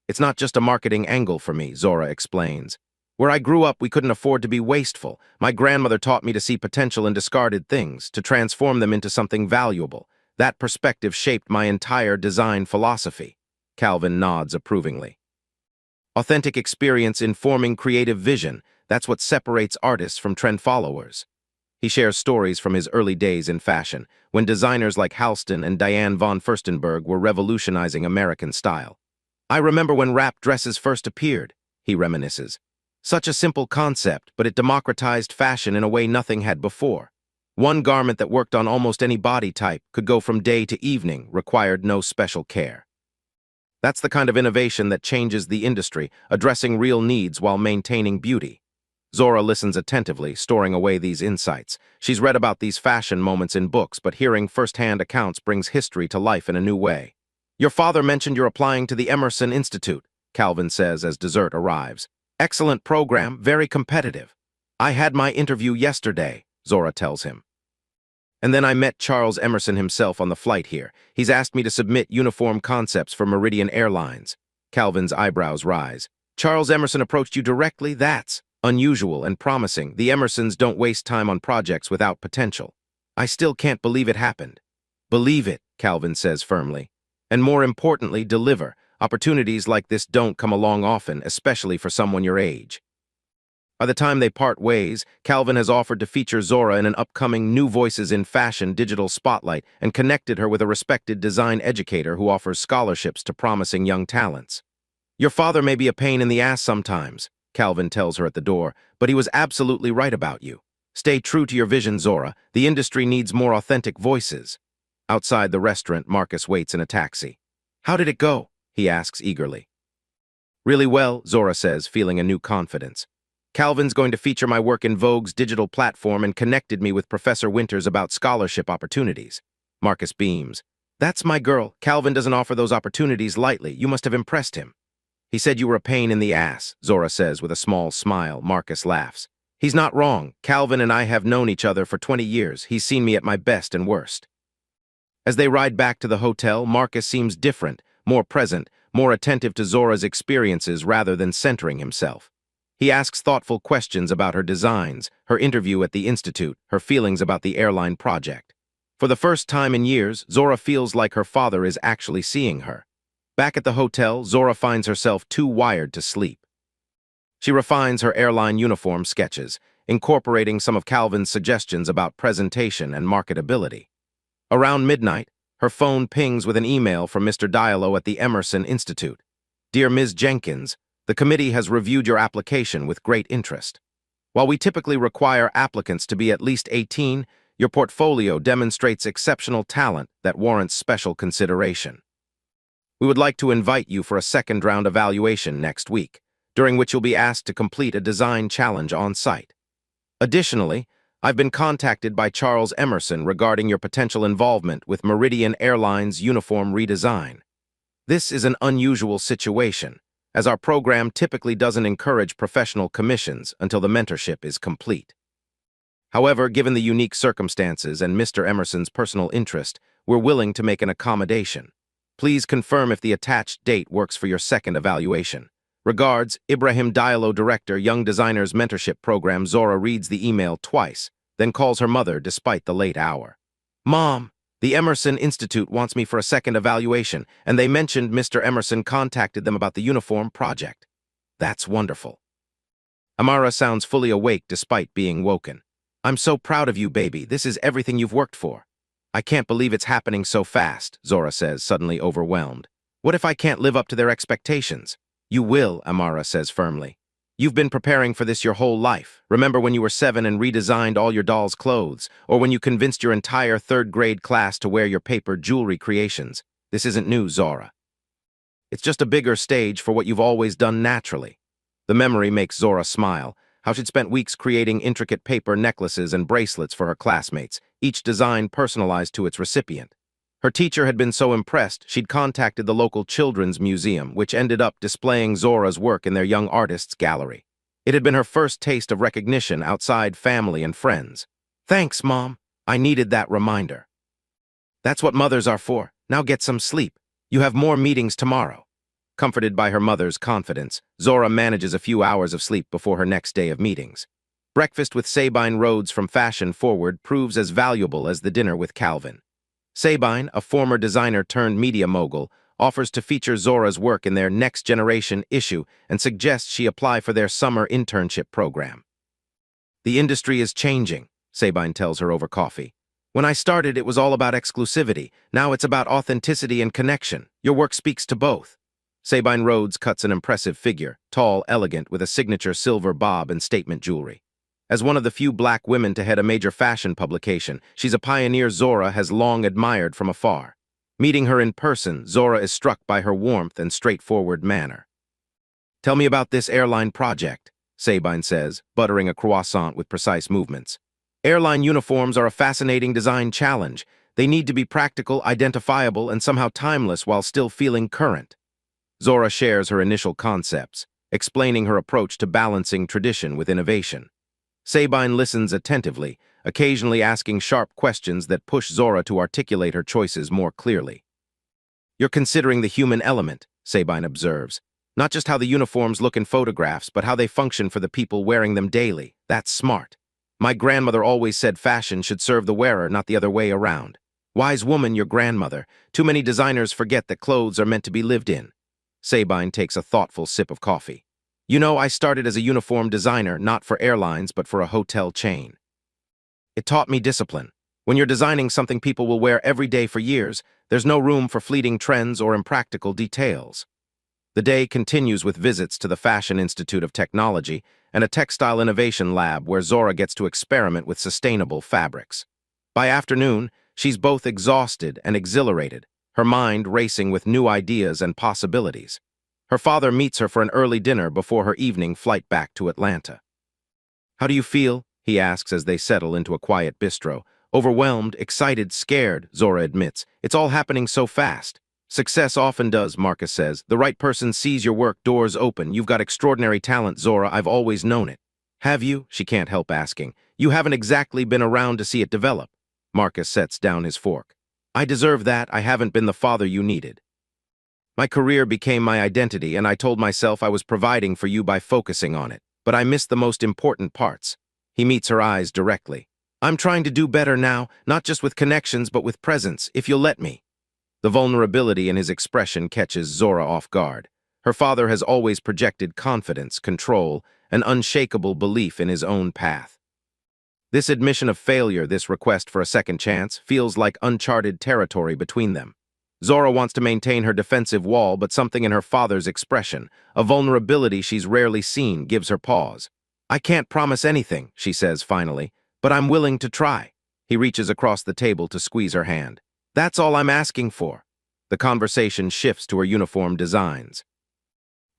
"It's not just a marketing angle for me," Zora explains. "Where I grew up, we couldn't afford to be wasteful. My grandmother taught me to see potential in discarded things, to transform them into something valuable. That perspective shaped my entire design philosophy." Calvin nods approvingly. Authentic experience informing creative vision, that's what separates artists from trend followers. He shares stories from his early days in fashion, when designers like Halston and Diane von Furstenberg were revolutionizing American style. "I remember when wrap dresses first appeared," he reminisces. "Such a simple concept, but it democratized fashion in a way nothing had before. One garment that worked on almost any body type, could go from day to evening, required no special care." That's the kind of innovation that changes the industry, addressing real needs while maintaining beauty. Zora listens attentively, storing away these insights. She's read about these fashion moments in books, but hearing first-hand accounts brings history to life in a new way. "Your father mentioned you're applying to the Emerson Institute," Calvin says as dessert arrives. "Excellent program, very competitive." "I had my interview yesterday," Zora tells him. "And then I met Charles Emerson himself on the flight here. He's asked me to submit uniform concepts for Meridian Airlines." Calvin's eyebrows rise. "Charles Emerson approached you directly? That's unusual and promising. The Emersons don't waste time on projects without potential." "I still can't believe it happened." "Believe it," Calvin says firmly. "And more importantly, deliver. Opportunities like this don't come along often, especially for someone your age." By the time they part ways, Calvin has offered to feature Zora in an upcoming New Voices in Fashion digital spotlight and connected her with a respected design educator who offers scholarships to promising young talents. "Your father may be a pain in the ass sometimes," Calvin tells her at the door, "but he was absolutely right about you. Stay true to your vision, Zora. The industry needs more authentic voices." Outside the restaurant, Marcus waits in a taxi. "How did it go?" he asks eagerly. "Really well," Zora says, feeling a new confidence. "Calvin's going to feature my work in Vogue's digital platform and connected me with Professor Winters about scholarship opportunities." Marcus beams. "That's my girl. Calvin doesn't offer those opportunities lightly. You must have impressed him." He said you were a pain in the ass, Zora says with a small smile. Marcus laughs. He's not wrong. Calvin and I have known each other for 20 years. He's seen me at my best and worst. As they ride back to the hotel, Marcus seems different, more present, more attentive to Zora's experiences rather than centering himself. He asks thoughtful questions about her designs, her interview at the Institute, her feelings about the airline project. For the first time in years, Zora feels like her father is actually seeing her. Back at the hotel, Zora finds herself too wired to sleep. She refines her airline uniform sketches, incorporating some of Calvin's suggestions about presentation and marketability. Around midnight, her phone pings with an email from Mr. Diallo at the Emerson Institute. Dear Ms. Jenkins, the committee has reviewed your application with great interest. While we typically require applicants to be at least 18, your portfolio demonstrates exceptional talent that warrants special consideration. We would like to invite you for a second-round evaluation next week, during which you'll be asked to complete a design challenge on site. Additionally, I've been contacted by Charles Emerson regarding your potential involvement with Meridian Airlines' uniform redesign. This is an unusual situation, as our program typically doesn't encourage professional commissions until the mentorship is complete. However, given the unique circumstances and Mr. Emerson's personal interest, we're willing to make an accommodation. Please confirm if the attached date works for your second evaluation. Regards, Ibrahim Diallo, Director, Young Designers Mentorship Program. Zora reads the email twice, then calls her mother despite the late hour. Mom, the Emerson Institute wants me for a second evaluation, and they mentioned Mr. Emerson contacted them about the uniform project. That's wonderful. Amara sounds fully awake despite being woken. I'm so proud of you, baby. This is everything you've worked for. I can't believe it's happening so fast, Zora says, suddenly overwhelmed. What if I can't live up to their expectations? You will, Amara says firmly. You've been preparing for this your whole life. Remember when you were 7 and redesigned all your doll's clothes, or when you convinced your entire third-grade class to wear your paper jewelry creations? This isn't new, Zora. It's just a bigger stage for what you've always done naturally. The memory makes Zora smile, how she'd spent weeks creating intricate paper necklaces and bracelets for her classmates, each design personalized to its recipient. Her teacher had been so impressed, she'd contacted the local children's museum, which ended up displaying Zora's work in their young artists' gallery. It had been her first taste of recognition outside family and friends. Thanks, Mom. I needed that reminder. That's what mothers are for. Now get some sleep. You have more meetings tomorrow. Comforted by her mother's confidence, Zora manages a few hours of sleep before her next day of meetings. Breakfast with Sabine Rhodes from Fashion Forward proves as valuable as the dinner with Calvin. Sabine, a former designer-turned-media mogul, offers to feature Zora's work in their next-generation issue and suggests she apply for their summer internship program. The industry is changing, Sabine tells her over coffee. When I started, it was all about exclusivity. Now it's about authenticity and connection. Your work speaks to both. Sabine Rhodes cuts an impressive figure, tall, elegant, with a signature silver bob and statement jewelry. As one of the few black women to head a major fashion publication, she's a pioneer Zora has long admired from afar. Meeting her in person, Zora is struck by her warmth and straightforward manner. Tell me about this airline project, Sabine says, buttering a croissant with precise movements. Airline uniforms are a fascinating design challenge. They need to be practical, identifiable, and somehow timeless while still feeling current. Zora shares her initial concepts, explaining her approach to balancing tradition with innovation. Sabine listens attentively, occasionally asking sharp questions that push Zora to articulate her choices more clearly. You're considering the human element, Sabine observes. Not just how the uniforms look in photographs, but how they function for the people wearing them daily. That's smart. My grandmother always said fashion should serve the wearer, not the other way around. Wise woman, your grandmother. Too many designers forget that clothes are meant to be lived in. Sabine takes a thoughtful sip of coffee. You know, I started as a uniform designer, not for airlines, but for a hotel chain. It taught me discipline. When you're designing something people will wear every day for years, there's no room for fleeting trends or impractical details. The day continues with visits to the Fashion Institute of Technology and a textile innovation lab where Zora gets to experiment with sustainable fabrics. By afternoon, she's both exhausted and exhilarated, her mind racing with new ideas and possibilities. Her father meets her for an early dinner before her evening flight back to Atlanta. How do you feel? He asks as they settle into a quiet bistro. Overwhelmed, excited, scared, Zora admits. It's all happening so fast. Success often does, Marcus says. The right person sees your work, doors open. You've got extraordinary talent, Zora. I've always known it. Have you? She can't help asking. You haven't exactly been around to see it develop. Marcus sets down his fork. I deserve that. I haven't been the father you needed. My career became my identity, and I told myself I was providing for you by focusing on it. But I missed the most important parts. He meets her eyes directly. I'm trying to do better now, not just with connections, but with presence, if you'll let me. The vulnerability in his expression catches Zora off guard. Her father has always projected confidence, control, an unshakable belief in his own path. This admission of failure, this request for a second chance, feels like uncharted territory between them. Zora wants to maintain her defensive wall, but something in her father's expression, a vulnerability she's rarely seen, gives her pause. I can't promise anything, she says finally, but I'm willing to try. He reaches across the table to squeeze her hand. That's all I'm asking for. The conversation shifts to her uniform designs.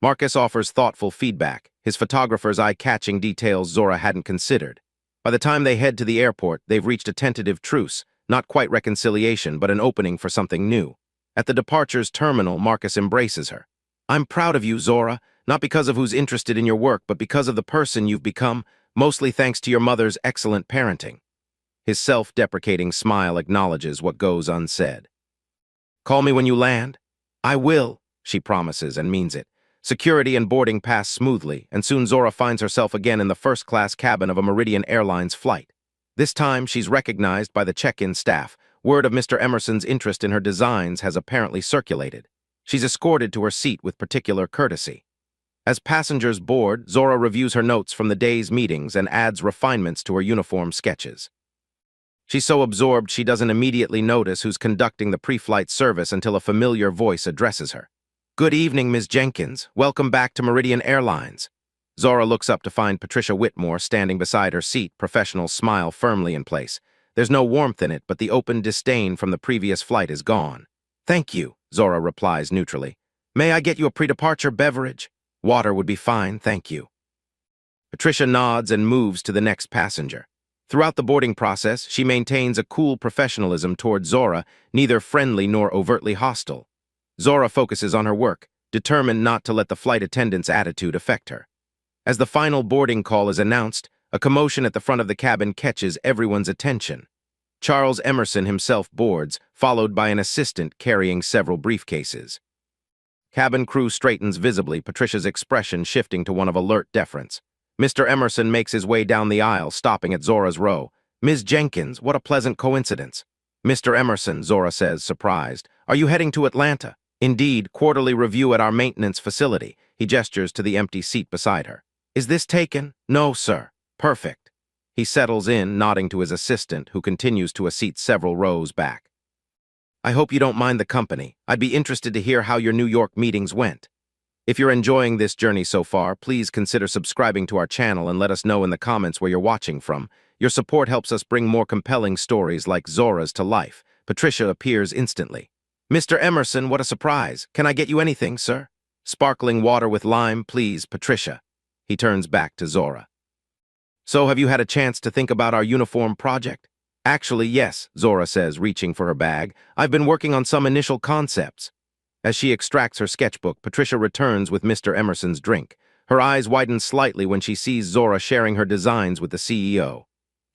Marcus offers thoughtful feedback, his photographer's eye-catching details Zora hadn't considered. By the time they head to the airport, they've reached a tentative truce, not quite reconciliation, but an opening for something new. At the departure's terminal, Marcus embraces her. I'm proud of you, Zora, not because of who's interested in your work, but because of the person you've become, mostly thanks to your mother's excellent parenting. His self-deprecating smile acknowledges what goes unsaid. Call me when you land. I will, she promises and means it. Security and boarding pass smoothly, and soon Zora finds herself again in the first-class cabin of a Meridian Airlines flight. This time, she's recognized by the check-in staff. Word of Mr. Emerson's interest in her designs has apparently circulated. She's escorted to her seat with particular courtesy. As passengers board, Zora reviews her notes from the day's meetings and adds refinements to her uniform sketches. She's so absorbed she doesn't immediately notice who's conducting the pre-flight service until a familiar voice addresses her. Good evening, Ms. Jenkins. Welcome back to Meridian Airlines. Zora looks up to find Patricia Whitmore standing beside her seat, professional smile firmly in place. There's no warmth in it, but the open disdain from the previous flight is gone. Thank you, Zora replies neutrally. May I get you a pre-departure beverage? Water would be fine, thank you. Patricia nods and moves to the next passenger. Throughout the boarding process, she maintains a cool professionalism toward Zora, neither friendly nor overtly hostile. Zora focuses on her work, determined not to let the flight attendant's attitude affect her. As the final boarding call is announced, a commotion at the front of the cabin catches everyone's attention. Charles Emerson himself boards, followed by an assistant carrying several briefcases. Cabin crew straightens visibly, Patricia's expression shifting to one of alert deference. Mr. Emerson makes his way down the aisle, stopping at Zora's row. Ms. Jenkins, what a pleasant coincidence. Mr. Emerson, Zora says, surprised. Are you heading to Atlanta? Indeed, quarterly review at our maintenance facility. He gestures to the empty seat beside her. Is this taken? No, sir. Perfect. He settles in, nodding to his assistant, who continues to a seat several rows back. I hope you don't mind the company. I'd be interested to hear how your New York meetings went. If you're enjoying this journey so far, please consider subscribing to our channel and let us know in the comments where you're watching from. Your support helps us bring more compelling stories like Zora's to life. Patricia appears instantly. Mr. Emerson, what a surprise. Can I get you anything, sir? Sparkling water with lime, please, Patricia. He turns back to Zora. So have you had a chance to think about our uniform project? Actually, yes, Zora says, reaching for her bag. I've been working on some initial concepts. As she extracts her sketchbook, Patricia returns with Mr. Emerson's drink. Her eyes widen slightly when she sees Zora sharing her designs with the CEO.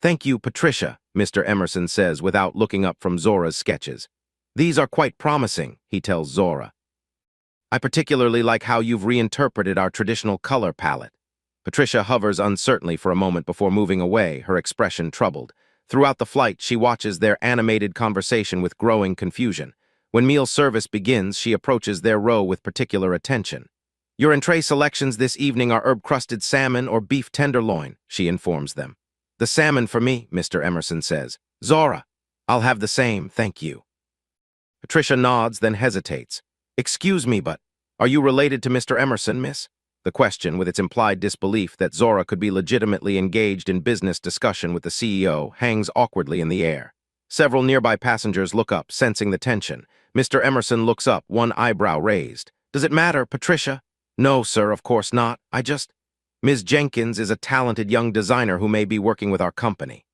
Thank you, Patricia, Mr. Emerson says without looking up from Zora's sketches. These are quite promising, he tells Zora. I particularly like how you've reinterpreted our traditional color palette. Patricia hovers uncertainly for a moment before moving away, her expression troubled. Throughout the flight, she watches their animated conversation with growing confusion. When meal service begins, she approaches their row with particular attention. Your entree selections this evening are herb-crusted salmon or beef tenderloin, she informs them. The salmon for me, Mr. Emerson says. Zora, I'll have the same, thank you. Patricia nods, then hesitates. Excuse me, but are you related to Mr. Emerson, miss? The question, with its implied disbelief that Zora could be legitimately engaged in business discussion with the CEO, hangs awkwardly in the air. Several nearby passengers look up, sensing the tension. Mr. Emerson looks up, one eyebrow raised. Does it matter, Patricia? No, sir, of course not. Ms. Jenkins is a talented young designer who may be working with our company.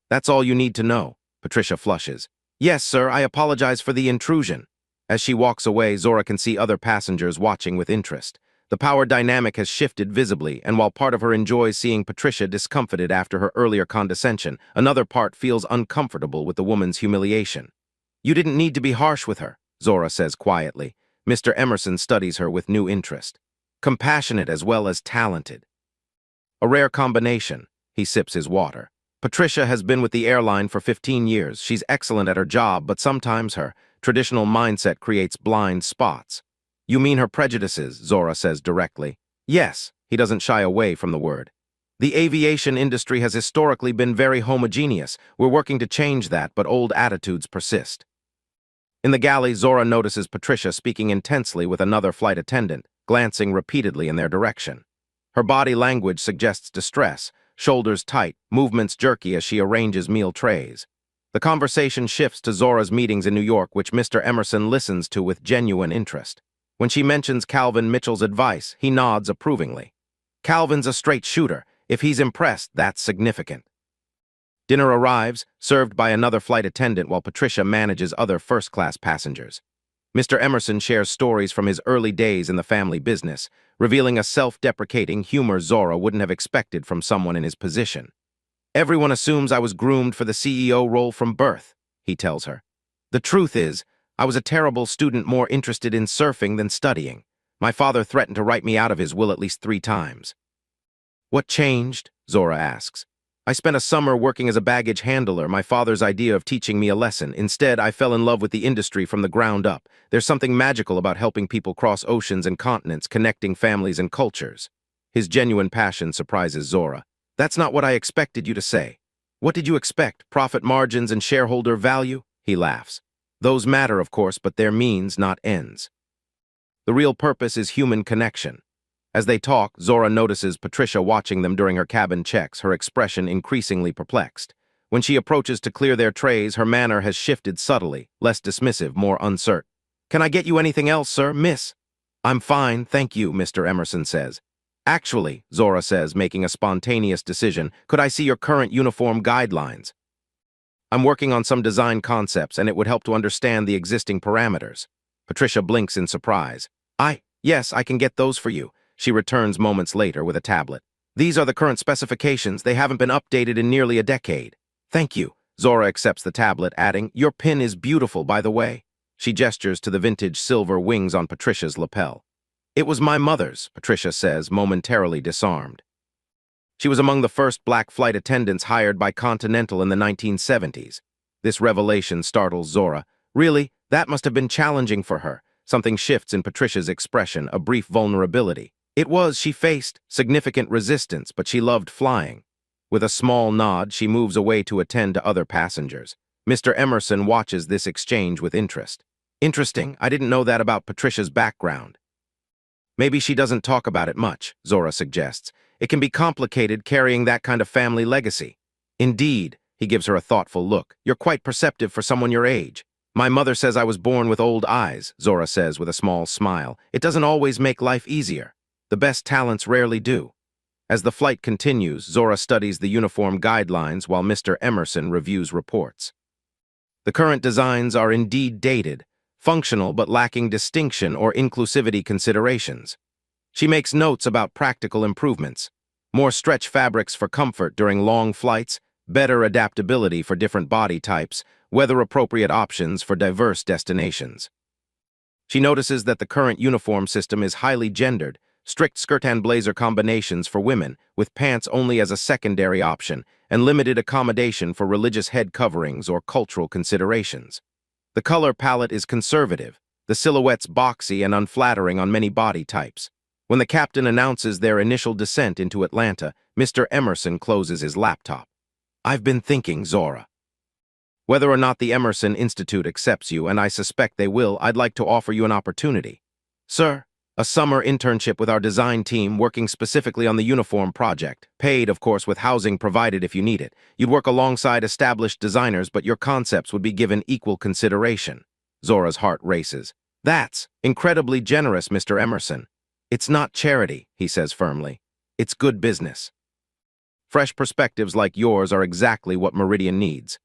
That's all you need to know. Patricia flushes. Yes, sir, I apologize for the intrusion. As she walks away, Zora can see other passengers watching with interest. The power dynamic has shifted visibly, and while part of her enjoys seeing Patricia discomfited after her earlier condescension, another part feels uncomfortable with the woman's humiliation. "You didn't need to be harsh with her," Zora says quietly. Mr. Emerson studies her with new interest. Compassionate as well as talented. A rare combination. He sips his water. Patricia has been with the airline for 15 years. She's excellent at her job, but sometimes her traditional mindset creates blind spots. "You mean her prejudices," Zora says directly. "Yes," he doesn't shy away from the word. "The aviation industry has historically been very homogeneous. We're working to change that, but old attitudes persist." In the galley, Zora notices Patricia speaking intensely with another flight attendant, glancing repeatedly in their direction. Her body language suggests distress, shoulders tight, movements jerky as she arranges meal trays. The conversation shifts to Zora's meetings in New York, which Mr. Emerson listens to with genuine interest. When she mentions Calvin Mitchell's advice, he nods approvingly. Calvin's a straight shooter. If he's impressed, that's significant. Dinner arrives, served by another flight attendant while Patricia manages other first-class passengers. Mr. Emerson shares stories from his early days in the family business, revealing a self-deprecating humor Zora wouldn't have expected from someone in his position. "Everyone assumes I was groomed for the CEO role from birth," he tells her. "The truth is, I was a terrible student more interested in surfing than studying. My father threatened to write me out of his will at least 3 times. "What changed?" Zora asks. "I spent a summer working as a baggage handler, my father's idea of teaching me a lesson. Instead, I fell in love with the industry from the ground up. There's something magical about helping people cross oceans and continents, connecting families and cultures." His genuine passion surprises Zora. "That's not what I expected you to say." "What did you expect? Profit margins and shareholder value?" He laughs. "Those matter, of course, but they're means, not ends. The real purpose is human connection." As they talk, Zora notices Patricia watching them during her cabin checks, her expression increasingly perplexed. When she approaches to clear their trays, her manner has shifted subtly, less dismissive, more uncertain. "Can I get you anything else, sir, miss?" "I'm fine, thank you," Mr. Emerson says. "Actually," Zora says, making a spontaneous decision, "could I see your current uniform guidelines? I'm working on some design concepts, and it would help to understand the existing parameters." Patricia blinks in surprise. Yes, I can get those for you." She returns moments later with a tablet. "These are the current specifications. They haven't been updated in nearly a decade." "Thank you." Zora accepts the tablet, adding, "Your pin is beautiful, by the way." She gestures to the vintage silver wings on Patricia's lapel. "It was my mother's," Patricia says, momentarily disarmed. She was among the first black flight attendants hired by Continental in the 1970s. This revelation startles Zora. Really, that must have been challenging for her. Something shifts in Patricia's expression, a brief vulnerability. It was, she faced significant resistance, but she loved flying. With a small nod, she moves away to attend to other passengers. Mr. Emerson watches this exchange with interest. "Interesting, I didn't know that about Patricia's background." "Maybe she doesn't talk about it much," Zora suggests. "It can be complicated carrying that kind of family legacy." "Indeed," he gives her a thoughtful look. "You're quite perceptive for someone your age." "My mother says I was born with old eyes," Zora says with a small smile. "It doesn't always make life easier. The best talents rarely do." As the flight continues, Zora studies the uniform guidelines while Mr. Emerson reviews reports. The current designs are indeed dated, functional but lacking distinction or inclusivity considerations. She makes notes about practical improvements: more stretch fabrics for comfort during long flights, better adaptability for different body types, weather-appropriate options for diverse destinations. She notices that the current uniform system is highly gendered, strict skirt and blazer combinations for women, with pants only as a secondary option, and limited accommodation for religious head coverings or cultural considerations. The color palette is conservative, the silhouettes boxy and unflattering on many body types. When the captain announces their initial descent into Atlanta, Mr. Emerson closes his laptop. "I've been thinking, Zora. Whether or not the Emerson Institute accepts you, and I suspect they will, I'd like to offer you an opportunity." "Sir?" "A summer internship with our design team working specifically on the uniform project. Paid, of course, with housing provided if you need it. You'd work alongside established designers, but your concepts would be given equal consideration." Zora's heart races. "That's incredibly generous, Mr. Emerson." "It's not charity," he says firmly. "It's good business. Fresh perspectives like yours are exactly what Meridian needs."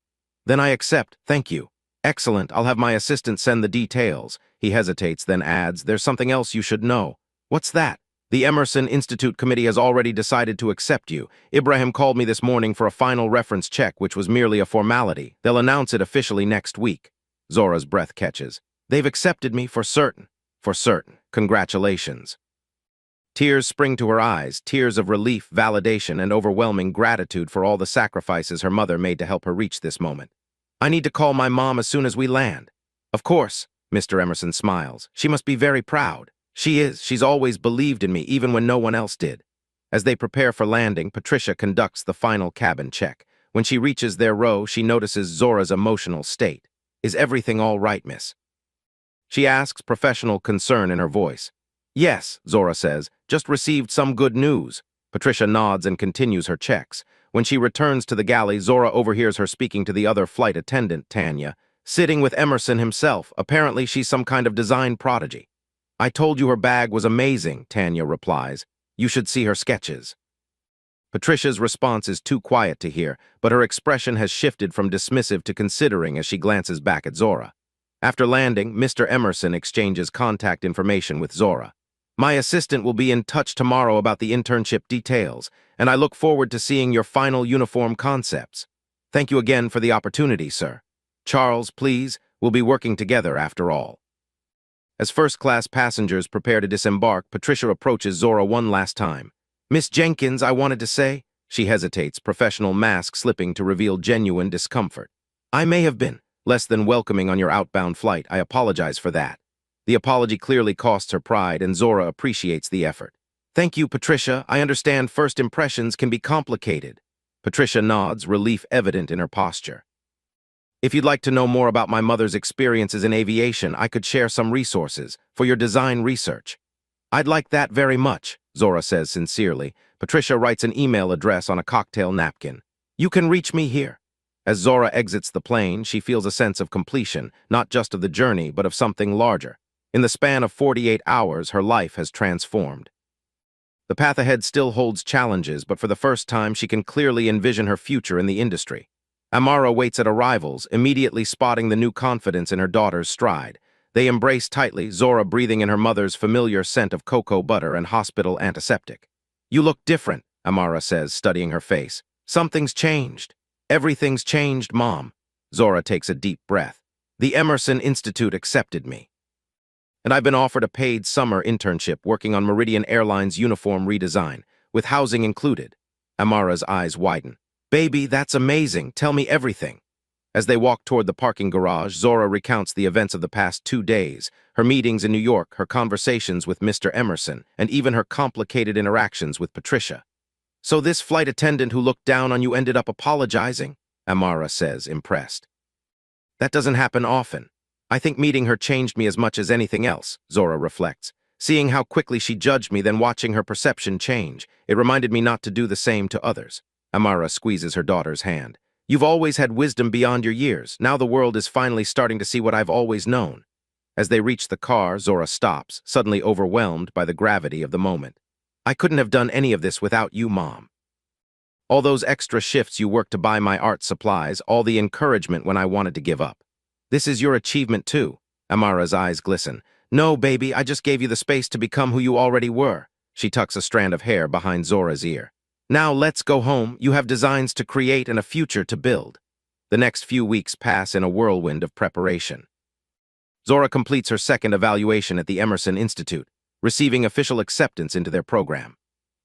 "Then I accept, thank you." Excellent, I'll have my assistant send the details. He hesitates, then adds, there's something else you should know. What's that? The Emerson Institute Committee has already decided to accept you. Ibrahim called me this morning for a final reference check, which was merely a formality. They'll announce it officially next week. Zora's breath catches. They've accepted me for certain. For certain. Congratulations. Tears spring to her eyes, tears of relief, validation, and overwhelming gratitude for all the sacrifices her mother made to help her reach this moment. I need to call my mom as soon as we land. Of course, Mr. Emerson smiles. She must be very proud. She is. She's always believed in me, even when no one else did. As they prepare for landing, Patricia conducts the final cabin check. When she reaches their row, she notices Zora's emotional state. Is everything all right, miss? She asks, professional concern in her voice. Yes, Zora says, just received some good news. Patricia nods and continues her checks. When she returns to the galley, Zora overhears her speaking to the other flight attendant, Tanya, sitting with Emerson himself. Apparently, she's some kind of design prodigy. I told you her bag was amazing, Tanya replies. You should see her sketches. Patricia's response is too quiet to hear, but her expression has shifted from dismissive to considering as she glances back at Zora. After landing, Mr. Emerson exchanges contact information with Zora. My assistant will be in touch tomorrow about the internship details, and I look forward to seeing your final uniform concepts. Thank you again for the opportunity, sir. Charles, please, we'll be working together after all. As first-class passengers prepare to disembark, Patricia approaches Zora one last time. Miss Jenkins, I wanted to say. She hesitates, professional mask slipping to reveal genuine discomfort. I may have been less than welcoming on your outbound flight. I apologize for that. The apology clearly costs her pride, and Zora appreciates the effort. Thank you, Patricia. I understand first impressions can be complicated. Patricia nods, relief evident in her posture. If you'd like to know more about my mother's experiences in aviation, I could share some resources for your design research. I'd like that very much, Zora says sincerely. Patricia writes an email address on a cocktail napkin. You can reach me here. As Zora exits the plane, she feels a sense of completion, not just of the journey, but of something larger. In the span of 48 hours, her life has transformed. The path ahead still holds challenges, but for the first time, she can clearly envision her future in the industry. Amara waits at arrivals, immediately spotting the new confidence in her daughter's stride. They embrace tightly, Zora breathing in her mother's familiar scent of cocoa butter and hospital antiseptic. You look different, Amara says, studying her face. Something's changed. Everything's changed, Mom. Zora takes a deep breath. The Emerson Institute accepted me. And I've been offered a paid summer internship working on Meridian Airline's uniform redesign, with housing included. Amara's eyes widen. Baby, that's amazing. Tell me everything. As they walk toward the parking garage, Zora recounts the events of the past 2 days, her meetings in New York, her conversations with Mr. Emerson, and even her complicated interactions with Patricia. So this flight attendant who looked down on you ended up apologizing? Amara says, impressed. That doesn't happen often. I think meeting her changed me as much as anything else, Zora reflects. Seeing how quickly she judged me, then watching her perception change, it reminded me not to do the same to others. Amara squeezes her daughter's hand. You've always had wisdom beyond your years. Now the world is finally starting to see what I've always known. As they reach the car, Zora stops, suddenly overwhelmed by the gravity of the moment. I couldn't have done any of this without you, Mom. All those extra shifts you worked to buy my art supplies, all the encouragement when I wanted to give up. This is your achievement too. Amara's eyes glisten. No, baby, I just gave you the space to become who you already were. She tucks a strand of hair behind Zora's ear. Now let's go home. You have designs to create and a future to build. The next few weeks pass in a whirlwind of preparation. Zora completes her second evaluation at the Emerson Institute, receiving official acceptance into their program.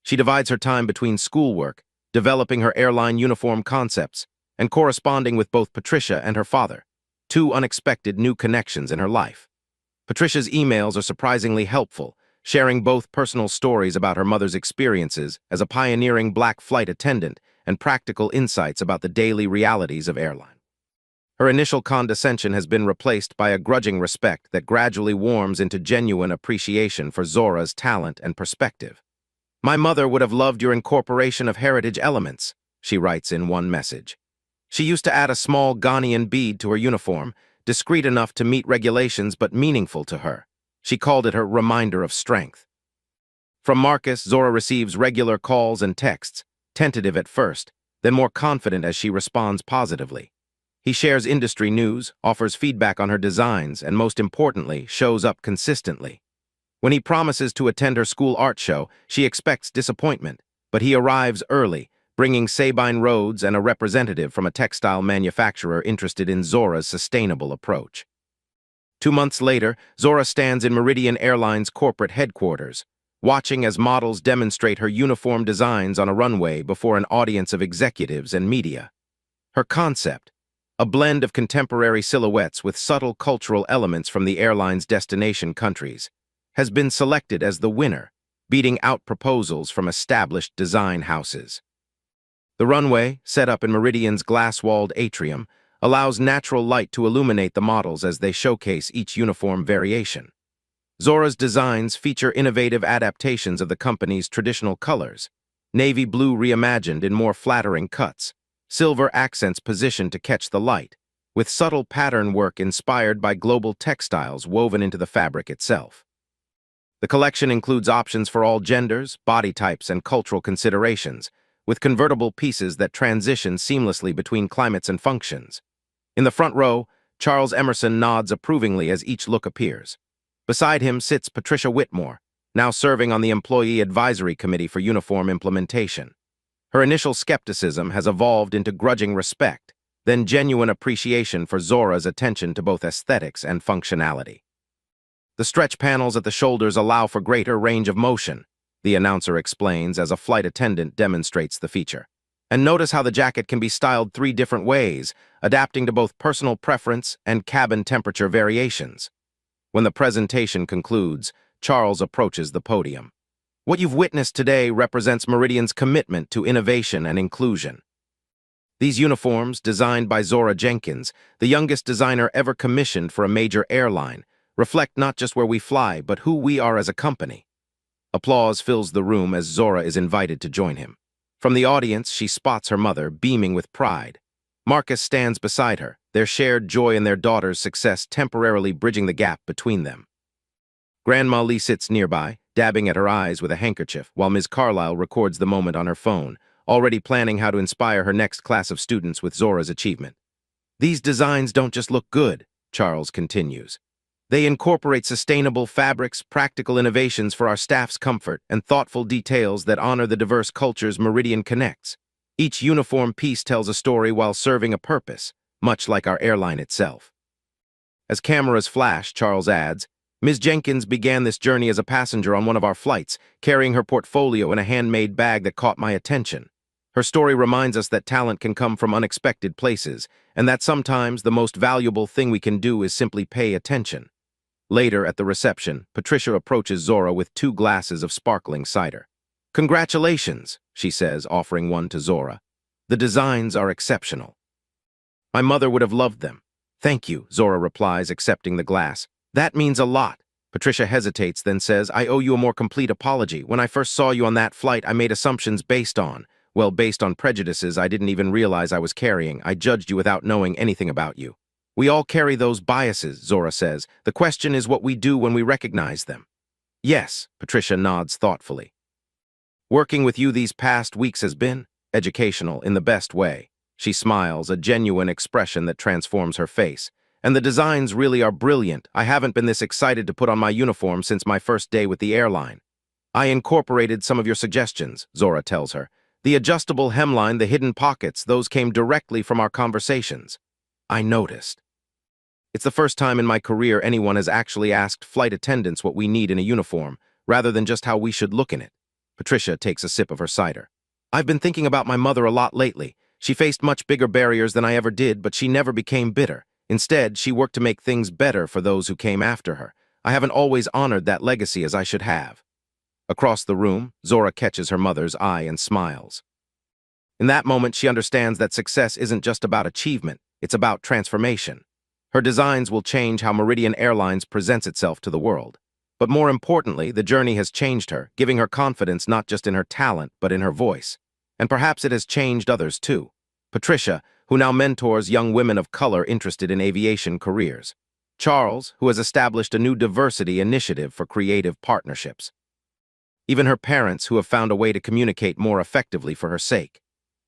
She divides her time between schoolwork, developing her airline uniform concepts, and corresponding with both Patricia and her father, 2 unexpected new connections in her life. Patricia's emails are surprisingly helpful, sharing both personal stories about her mother's experiences as a pioneering black flight attendant and practical insights about the daily realities of airline. Her initial condescension has been replaced by a grudging respect that gradually warms into genuine appreciation for Zora's talent and perspective. My mother would have loved your incorporation of heritage elements, she writes in one message. She used to add a small Ghanaian bead to her uniform, discreet enough to meet regulations but meaningful to her. She called it her reminder of strength. From Marcus, Zora receives regular calls and texts, tentative at first, then more confident as she responds positively. He shares industry news, offers feedback on her designs, and most importantly, shows up consistently. When he promises to attend her school art show, she expects disappointment, but he arrives early, bringing Sabine Rhodes and a representative from a textile manufacturer interested in Zora's sustainable approach. 2 months later, Zora stands in Meridian Airlines corporate headquarters, watching as models demonstrate her uniform designs on a runway before an audience of executives and media. Her concept, a blend of contemporary silhouettes with subtle cultural elements from the airline's destination countries, has been selected as the winner, beating out proposals from established design houses. The runway, set up in Meridian's glass-walled atrium, allows natural light to illuminate the models as they showcase each uniform variation. Zora's designs feature innovative adaptations of the company's traditional colors, navy blue reimagined in more flattering cuts, silver accents positioned to catch the light, with subtle pattern work inspired by global textiles woven into the fabric itself. The collection includes options for all genders, body types, and cultural considerations, with convertible pieces that transition seamlessly between climates and functions. In the front row, Charles Emerson nods approvingly as each look appears. Beside him sits Patricia Whitmore, now serving on the Employee Advisory Committee for Uniform Implementation. Her initial skepticism has evolved into grudging respect, then genuine appreciation for Zora's attention to both aesthetics and functionality. The stretch panels at the shoulders allow for greater range of motion, the announcer explains as a flight attendant demonstrates the feature. And notice how the jacket can be styled 3 different ways, adapting to both personal preference and cabin temperature variations. When the presentation concludes, Charles approaches the podium. What you've witnessed today represents Meridian's commitment to innovation and inclusion. These uniforms, designed by Zora Jenkins, the youngest designer ever commissioned for a major airline, reflect not just where we fly, but who we are as a company. Applause fills the room as Zora is invited to join him. From the audience, she spots her mother, beaming with pride. Marcus stands beside her, their shared joy in their daughter's success temporarily bridging the gap between them. Grandma Lee sits nearby, dabbing at her eyes with a handkerchief, while Ms. Carlyle records the moment on her phone, already planning how to inspire her next class of students with Zora's achievement. These designs don't just look good, Charles continues. They incorporate sustainable fabrics, practical innovations for our staff's comfort, and thoughtful details that honor the diverse cultures Meridian connects. Each uniform piece tells a story while serving a purpose, much like our airline itself. As cameras flash, Charles adds, Ms. Jenkins began this journey as a passenger on one of our flights, carrying her portfolio in a handmade bag that caught my attention. Her story reminds us that talent can come from unexpected places, and that sometimes the most valuable thing we can do is simply pay attention. Later, at the reception, Patricia approaches Zora with 2 glasses of sparkling cider. Congratulations, she says, offering one to Zora. The designs are exceptional. My mother would have loved them. Thank you, Zora replies, accepting the glass. That means a lot. Patricia hesitates, then says, I owe you a more complete apology. When I first saw you on that flight, I made assumptions based on prejudices I didn't even realize I was carrying. I judged you without knowing anything about you. We all carry those biases, Zora says. The question is what we do when we recognize them. Yes, Patricia nods thoughtfully. Working with you these past weeks has been educational in the best way. She smiles, a genuine expression that transforms her face. And the designs really are brilliant. I haven't been this excited to put on my uniform since my first day with the airline. I incorporated some of your suggestions, Zora tells her. The adjustable hemline, the hidden pockets, those came directly from our conversations. I noticed. It's the first time in my career anyone has actually asked flight attendants what we need in a uniform, rather than just how we should look in it. Patricia takes a sip of her cider. I've been thinking about my mother a lot lately. She faced much bigger barriers than I ever did, but she never became bitter. Instead, she worked to make things better for those who came after her. I haven't always honored that legacy as I should have. Across the room, Zora catches her mother's eye and smiles. In that moment, she understands that success isn't just about achievement, it's about transformation. Her designs will change how Meridian Airlines presents itself to the world. But more importantly, the journey has changed her, giving her confidence not just in her talent, but in her voice. And perhaps it has changed others too. Patricia, who now mentors young women of color interested in aviation careers. Charles, who has established a new diversity initiative for creative partnerships. Even her parents, who have found a way to communicate more effectively for her sake.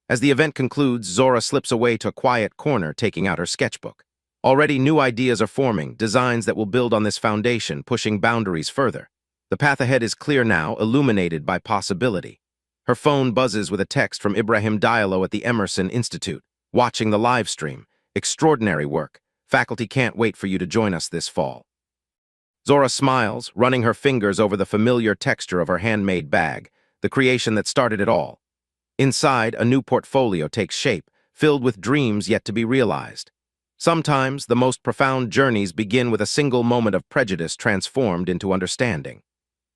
As the event concludes, Zora slips away to a quiet corner, taking out her sketchbook. Already new ideas are forming, designs that will build on this foundation, pushing boundaries further. The path ahead is clear now, illuminated by possibility. Her phone buzzes with a text from Ibrahim Diallo at the Emerson Institute, watching the live stream. Extraordinary work. Faculty can't wait for you to join us this fall. Zora smiles, running her fingers over the familiar texture of her handmade bag, the creation that started it all. Inside, a new portfolio takes shape, filled with dreams yet to be realized. Sometimes, the most profound journeys begin with a single moment of prejudice transformed into understanding.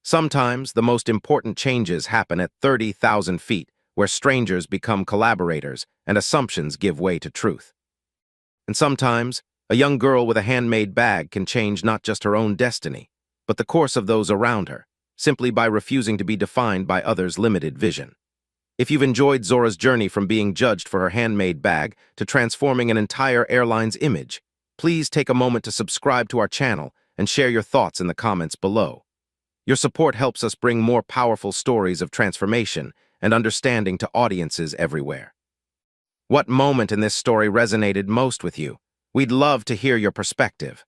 Sometimes, the most important changes happen at 30,000 feet, where strangers become collaborators and assumptions give way to truth. And sometimes, a young girl with a handmade bag can change not just her own destiny, but the course of those around her, simply by refusing to be defined by others' limited vision. If you've enjoyed Zora's journey from being judged for her handmade bag to transforming an entire airline's image, please take a moment to subscribe to our channel and share your thoughts in the comments below. Your support helps us bring more powerful stories of transformation and understanding to audiences everywhere. What moment in this story resonated most with you? We'd love to hear your perspective.